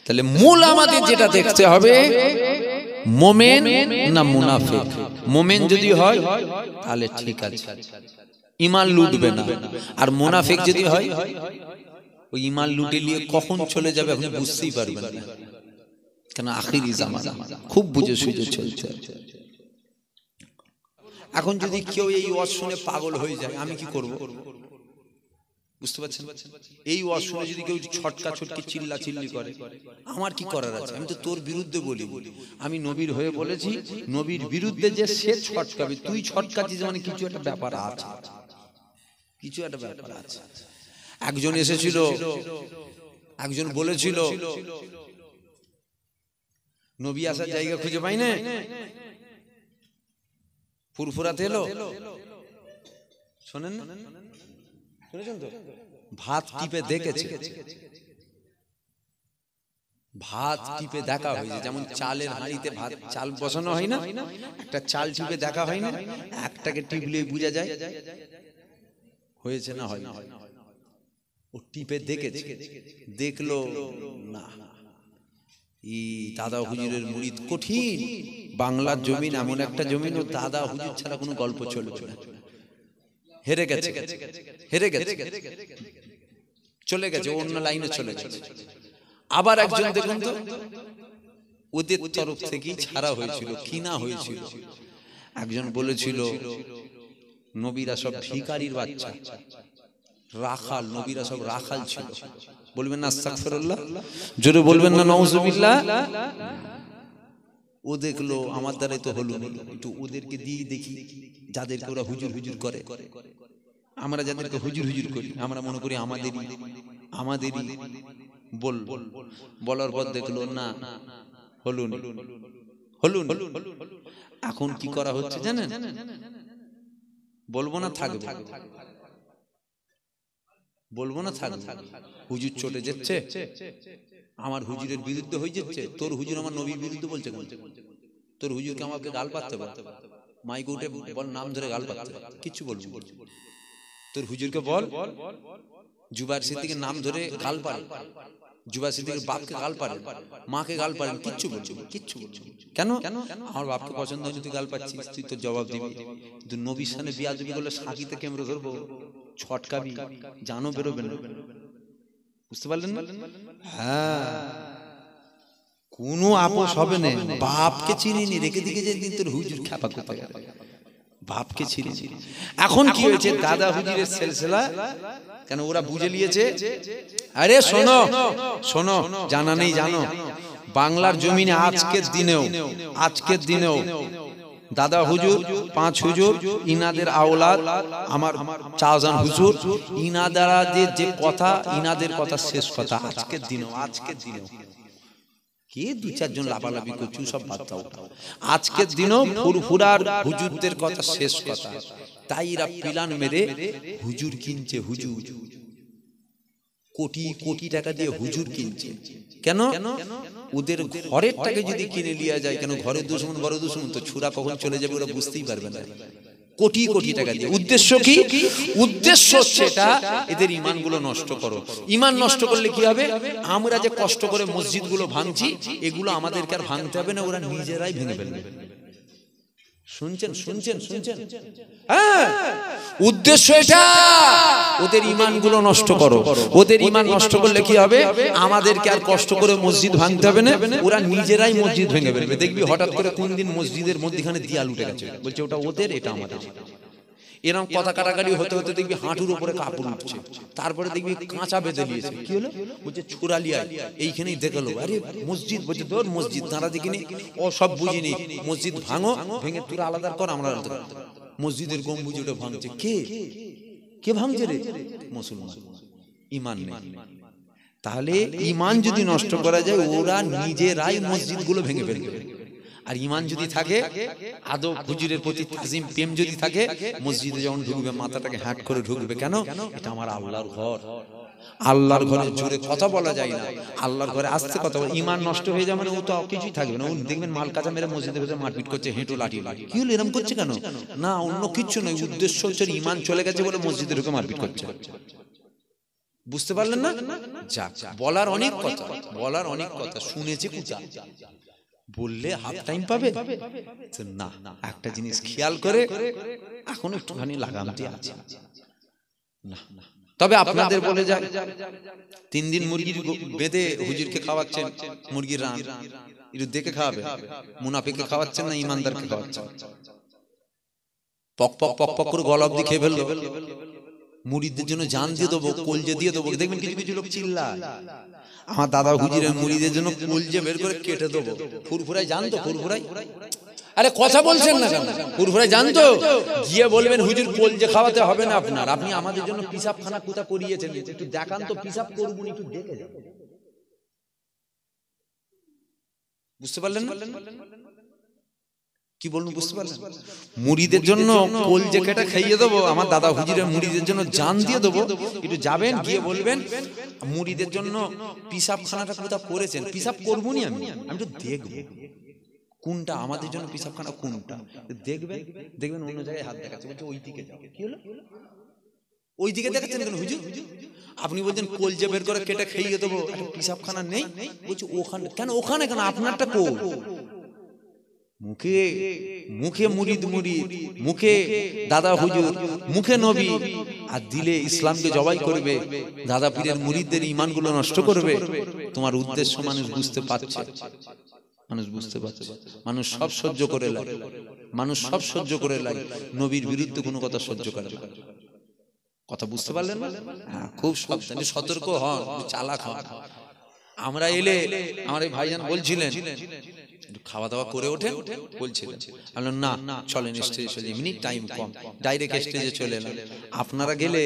তাহলে মূল আমাদের যেটা দেখতে হবে, মোমেন না মুনাফিক। মোমেন যদি হয় তাহলে ঠিক আছে, ঈমান লুটবে না। আর মুনাফিক যদি হয়, ওই ঈমান লুটে নিয়ে কখন চলে যাবে আপনি বুঝতেই পারবেন না। কেন আখিরি জামানা, খুব বুঝে সুঝে চলছে। এখন যদি কেউ এই ওয়াজ শুনে পাগল হয়ে যায়, আমি কি করব? বুঝতে পারছেন? এই ওয়াজ শুনে যদি কেউ ছটকা ছটকি চিল্লা চিল্লি করে, আমার কি করার আছে? আমি তো তোর বিরুদ্ধে বলি, আমি নবীর হয়ে বলেছি, নবীর বিরুদ্ধে যে সে ছটকাবে, তুই ছটকাছিস মানে কিছু একটা ব্যাপার আছে, কিছু একটা ব্যাপার আছে। একজন এসেছিল, একজন বলেছিল নবী আসার জায়গা খুঁজে পাই না, ফুরফুরাতে এলো, শোনেন না? শুনেছেন তো? ভাত টিপে দেখেছে, ভাত টিপে দেখা হয়েছে, যেমন চালের হাঁড়িতে ভাত চাল বসানো হয় না, একটা চাল টিপে দেখা হয় না, একটাকে টিপলে বোঝা যায় হয়েছে না হয় না। ও টিপে দেখেছে, দেখলো না, দাদা হুজুরের মুরিদ কঠিন। বাংলার জমিন এমন একটা জমিন, ও দাদা হুজুর ছাড়া কোনো গল্প চলবে না। হেরে গেছে, হেরে গেছে, চলে গেছে, অন্য লাইনে চলে গেছে। আবার একজন দেখুন তো, ওদের তরফ থেকেই ছাড়া হয়েছিল, কিনা হয়েছিল। একজন বলেছিল নবীরা সব ভিখারির বাচ্চা, রাখাল, নবীরা সব রাখাল ছিল। বলবেন না আস্তাগফিরুল্লাহ, জোরে বলবেন না নাউজুবিল্লাহ। ও দেখলো আমার দ্বারাই তো হলো, একটু ওদেরকে দিয়ে দেখি, যাদেরকে ওরা হুজুর হুজুর করে। আমরা যাদেরকে হুজুর হুজুর করি, আমরা মনে করি আমাদেরই বলার পর দেখলো না, হলুন। এখন কি করা হচ্ছে জানেন? বলবো না থাকবে, বলবো না থাকবে। হুজুর চটে যাচ্ছে, আমার হুজুরের বিরুদ্ধে হয়ে যাচ্ছে। তোর হুজুর আমার নবীর বিরুদ্ধে বলছে, তোর হুজুরকে আমাকে গাল পাততে পারে, মাইকে উঠে বল, নাম ধরে গাল পাততে, কিচ্ছু বলবো। তোর হুজুরকে বল জুবাইর সিদ্দিকের নাম ধরে গাল পারে, জুবাইর সিদ্দিকের বাপকে গাল পারে, মাকে গাল পারে, কিচ্ছু বলছো কিচ্ছু বলছো কেন? আমার বাপকে পছন্দ হয়নি, তুই গাল পাচ্ছিস, তুই তোর জবাব দিবি। কিন্তু নবীর সামনে বিয়াদবি করলে সাকিতে কেমরে ধরবো, ছটকাবি, জানো বেরোবে না। বুঝতে পারলেন না? হ্যাঁ, কোনো আপোষ হবে না। বাপকে চিনিনি রেখে দিকে যে দিন তোর হুজুর খ্যাপা করতে গেল, বাপকে চিনি। এখন কি হয়েছে, দাদা হুজুরের সিলসিলা, কেন ওরা বুঝে নিয়েছে। আরে শোনো শোনো, জানা নেই জানো, বাংলার জমিনে আজকের দিনেও দাদা হুজুর, পাঁচ হুজুর, ইনাদের আওলাদ, আমার চারজন হুজুর, ইনাদের যে কথা, ইনাদের কথা শেষ কথা আজকের দিনেও কে দু চারজন লাফালাফি করছু, সব বাদ দাও। আজকের দিনও ফুরফুরার হুজুরদের কথা শেষ কথা। তাই এরা প্ল্যান মেরে হুজুর কিনছে, হুজুর কোটি কোটি টাকা দিয়ে হুজুর কিনছে। কেন? ওদের ঘরের টাকা যদি কিনে লিয়া যায়, কেন ঘরের দুশ্মন বড় দুশ্মন, তো ছুরা কখন চলে যাবে ওরা বুঝতেই পারবে না। কোটি কোটি টাকা দিয়ে, উদ্দেশ্য কি? উদ্দেশ্য হচ্ছে এটা, এদের ইমানগুলো নষ্ট করো। ইমান নষ্ট করলে কি হবে? আমরা যে কষ্ট করে মসজিদগুলো ভাঙছি, এগুলো আমাদেরকে আর ভাঙতে হবে না, ওরা নিজেরাই ভেঙে ফেলবে। শুনছেন শুনছেন শুনছেন? হ্যাঁ, উদ্দেশ্য এটা, ওদের ইমানগুলো নষ্ট করো। ওদের ইমান নষ্ট করলে কি হবে? আমাদেরকে আর কষ্ট করে মসজিদ ভাঙতে হবে না, ওরা নিজেরাই মসজিদ ভেঙে ফেলবে। দেখবি হঠাৎ করে কোন দিন মসজিদের মধ্যখানে দেয়াল উঠে গেছে, বলছে ওটা ওদের, এটা আমাদের। এরকম কথা কাটাকাটি হতে হতে দেখবি হাঁটুর উপরে কাপড় উঠছে, তারপরে দেখবি কাঁচা বেঁধে নিয়েছে। কি হলো? বলছে ছোড়ালিয়া এইখানেই দেখালো, আরে মসজিদ, বলছে তোর মসজিদ তারা দেখিনি, ও সব বুঝিনি, মসজিদ ভাঙো, ভেঙে তোরা আলাদা কর, আমরা আলাদা কর। মসজিদের গম্বুজ ওটা ভাঙছে, কে ভাঙছে রে? মুসলমান, ইমান নেই। তাহলে ইমান যদি নষ্ট করা যায়, ওরা নিজেরাই মসজিদগুলো ভেঙে ফেলবে। আর ইমান যদি থাকে, আদব হুজুরের প্রতি তাজিম প্রেম যদি থাকে, মসজিদে যখন ঢুকবে মাথাটাকে হ্যাট করে ঢুকবে। কেন? এটা আমার আল্লাহর ঘর। আল্লাহর ঘরে জোরে কথা বলা যায় না, আল্লাহর ঘরে আস্তে কথা বলে। ইমান নষ্ট হয়ে যাবে মানে ও তো কিছুই থাকবে না। ও দেখবেন মাল কাঁচা মেরে মসজিদের ভেতরে মারপিট করছে, হেঁটো লাঠি। কি হলো, এরকম করছে কেন? না, অন্য কিচ্ছু নয়, উদ্দেশ্য হচ্ছে ইমান চলে গেছে বলে মসজিদে ঢুকে মারপিট করছে। বুঝতে পারলেন না? যাক, বলার অনেক কথা শুনেছে, কুচা বললে হাফ টাইম পাবে না। একটা জিনিস খেয়াল করে, এখন একটুখানি লাগামটি আছে না। তবে আপনাদের বলে যায়, 3 দিন মুরগির বেঁধে হুজুরকে খাওয়াচ্ছেন, মুরগির রান একটু দেখে খাওয়াবে। মুনাফিককে খাওয়াচ্ছেন না ইমানদারকে খাওয়াচ্ছেন? পক পক পক পক করে গলা অব্দি খেয়ে ফেললো। মুরিদদের জন্য জান দিয়ে দেবো, কলজে দিয়ে দেবো। দেখবেন কিছু কিছু লোক চিল্লায়, আমার দাদা হুজুরের মুরিদের জন্য কলজে বের করে কেটে দেবো। ফুরফুরাই জানতো, ফুরফুরাই, আরে কথা বলছেন না কেন? ফুরফুরাই জানতো, গিয়ে বলবেন হুজুর কলজে খাওয়াতে হবে না আপনার, আপনি আমাদের জন্য পিসাবখানা কোথা করিয়েছেন, একটু দেখান তো, পিসাব করবো একটু দেখে যাবো। বুঝতে পারলেন না কি বলুন? বুঝতে পারলেন? মুরিদের জন্য কলজে কেটে খাইয়ে দেবো, আমার দাদা হুজুরের মুরিদের জন্য জান দিয়ে দেবো। একটু যাবেন, গিয়ে বলবেন মুরিদের জন্য পিসাবখানাটা কোথা করেছেন, পিসাব করবো নি আমি একটু দেখবো কোনটা আমাদের জন্য পিসাবখানা কোনটা। দেখবেন অন্য জায়গায় হাত দেখাচ্ছে, বলছে ওই দিকে যাও। কি হলো? ওই দিকে দেখাচ্ছেন কেন হুজুর? আপনি বলছেন কলজে বের করে কেটে খাইয়ে দেবো, পিসাবখানা নেই। বলছে ওখানে কেন? ওখানে কেন? আপনারটা কো? মুখে মুখে মুরিদ, মুখে দাদা হুজুর, মুখে নবী, আর দিলে ইসলামকে জবাই করবে, দাদা পীরের মুরিদদের ঈমানগুলো নষ্ট করবে। তোমার উদ্দেশ্য মানুষ বুঝতে পারছে, মানুষ সব সহ্য করে লাগে, নবীর বিরুদ্ধে কোনো কথা সহ্য করে না। কথা বুঝতে পারলেন না? খুব সাবধানে সতর্ক হন, চালাক হন। আমরা এলে আমার এই ভাইজান বলছিলেন খাওয়া দাওয়া করে ওঠেন, বলছিলেন না চলেন স্টেজে, এমনি টাইম কম, ডাইরেক্ট স্টেজে চলে এলাম। আপনারা গেলে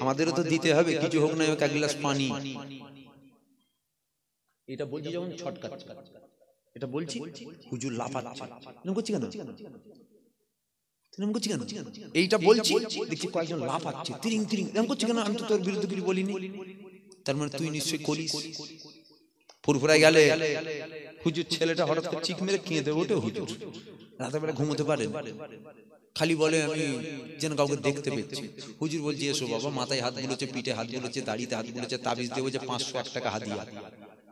আমাদেরও তো দিতে হবে, কিছু হোক না হোক এক গ্লাস পানি। এটা বলছি যখন ছটকা, এটা বলছি হুজুর লাফাচ্ছে, করছি কেন? এইটা বলছি দেখছি কয়েকজন লাফাচ্ছে, তিরিং তিরিং এরকম করছি কেন? আমি তো তোর বিরুদ্ধে কিছু বলিনি। তার মানে তুই নিশ্চয়ই করিস। ফুরফুরায় গেলে হুজুর ছেলেটা হঠাৎ করে চিক মেরে কেঁদে ওঠে। হুজুর রাতের বেলা ঘুমোতে পারেন, খালি বলে আমি যেন কাউকে দেখতে পেয়েছি। হুজুর বলছি এসো বাবা, মাথায় হাত বুলোচ্ছে, পিঠে হাত বুলোচ্ছে, দাড়িতে হাত বুলোচ্ছে, তাবিজ দিয়ে বলছে 501 টাকা হাদিয়া।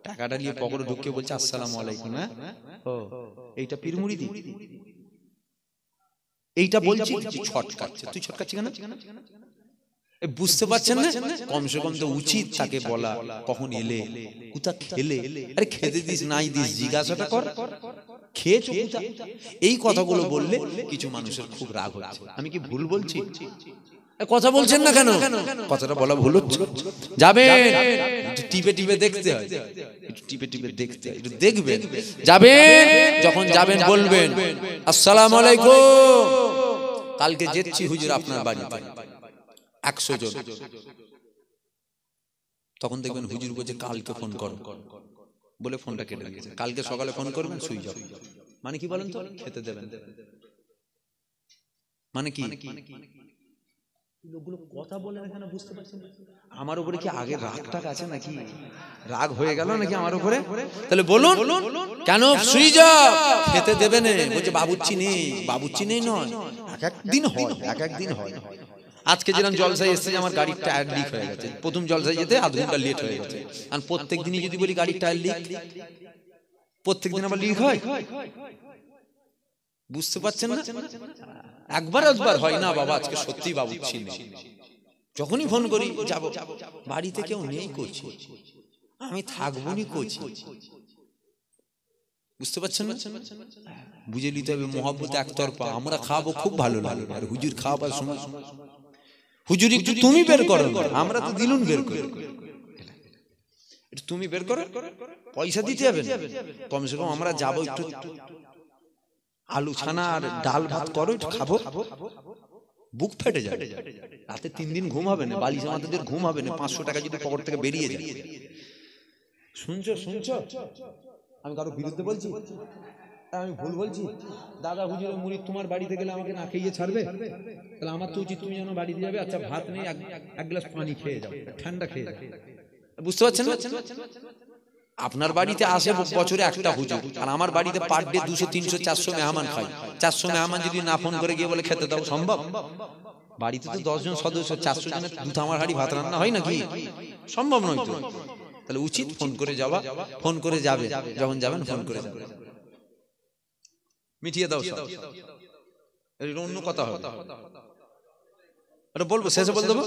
টাকাটা নিয়ে পকেটে ঢুকিয়ে বলছে আসসালামু আলাইকুম। হ্যাঁ, ও এইটা পীর মুরিদি, এইটা বলছি ছটকাচ্ছে। তুই ছটকাচ্ছি কেন? বুঝতে পারছেন না? কমসে কম তো উচিত তাকে বলা, কখন এলে, কোথা খেলে, আরে খেতে দিস নাই দিস জিজ্ঞাসাটা কর, খেয়েছো কোথা? এই কথাগুলো বললে কিছু মানুষের খুব রাগ হচ্ছে। আমি কি ভুল বলছি? কথা বলছেন না কেন? কথাটা বলা ভুল হচ্ছে। যাবে টিপে টিপে দেখতে হয়, একটু টিপে টিপে দেখতে হয়, একটু দেখবেন। যাবেন, যখন যাবেন বলবেন আসসালামু আলাইকুম, কালকে যেচ্ছি হুজুর আপনার বাড়িতে 100 জন। তখন দেখবেন হুজুর বলছে কালকে ফোন করো, বলে ফোনটা কেটে দিয়েছে। কালকে সকালে ফোন করবেন, শুই যাও। মানে কি বলেন তো? খেতে দেবেন। মানে কি? লোকগুলো কথা বলে এখানে বুঝতে পারছেন আমার উপরে কি আগে রাগটাক আছে নাকি? রাগ হয়ে গেল নাকি আমার উপরে? তাহলে বলুন কেন শুই যাও, খেতে দেবে না? বলছে বাবুর্চি নেই। বাবুর্চি নেই নয়, এক একদিন হয়, এক একদিন হয়। আজকে যেরকম জলসায় এসছে, আমার গাড়ির টায়ার লিক হয়ে গেছে, প্রথম জলসায় যেতে আধ ঘন্টা লেট হয়ে গেছে। আর প্রত্যেক দিনই যদি বলি গাড়ির টায়ার লিক, প্রত্যেক দিন আবার লিক হয়। বুঝতে পারছেন না? একবার একবার হয় না বাবা, আজকে সত্যি বাবুর্চি নেই। যখনই ফোন করি যাব, বাড়িতে কেউ নেই করছি, আমি থাকবো নি করছি। বুঝতে পারছেন না? বুঝে নিতে হবে মহব্বত একতরফা। আমরা খাবো খুব ভালো লাগে, আর হুজুর খাওয়াবার সময় হুজুর একটু তুমি বের করো, আমরা তো দিলুন বের করি, তুমি বের করো, পয়সা দিতে হবে না। কমসে কম আমরা যাবো, একটু আলু ছানা আর ডাল ভাত করো, একটু খাবো। বুক ফেটে যাবে, রাতে 3 দিন ঘুম হবে না, বালিশ আমাদের ঘুম হবে না। 500 টাকা যদি পকেট থেকে বেরিয়ে যায়। শুনছো শুনছো? আমি কারো বিরুদ্ধে বলছি? আমি ভুল বলছি? দাদা হুজুরের মুরিদ তোমার বাড়িতে গেলে আমাকে না খেয়ে ছাড়বে? তাহলে আমার তো উচিত তুমি যেন বাড়িতে যাবে, আচ্ছা ভাত নেই, এক গ্লাস পানি খেয়ে যাও, ঠান্ডা খেয়ে যাও। বুঝতে পারছেন না? আপনার বাড়িতে আসে বছরে একটা হুজুর, আর আমার বাড়িতে পার ডে 200 300 400 মেহমান খায়। 400 মেহমান যদি না ফোন করে গিয়ে বলে খেতে দাও, সম্ভব? বাড়িতে তো 10 জন সদস্য, 400 জনের 2 থামার হাড়ি ভাত রান্না হয় নাকি? সম্ভব নয় তো। তাহলে উচিত ফোন করে যাওয়া, ফোন করে যাবে, যখন যাবেন ফোন করে যাবে। মিটিয়ে দাও সব, এর অন্য কথা হবে। এটা বলবো, শেষে বল দেবো।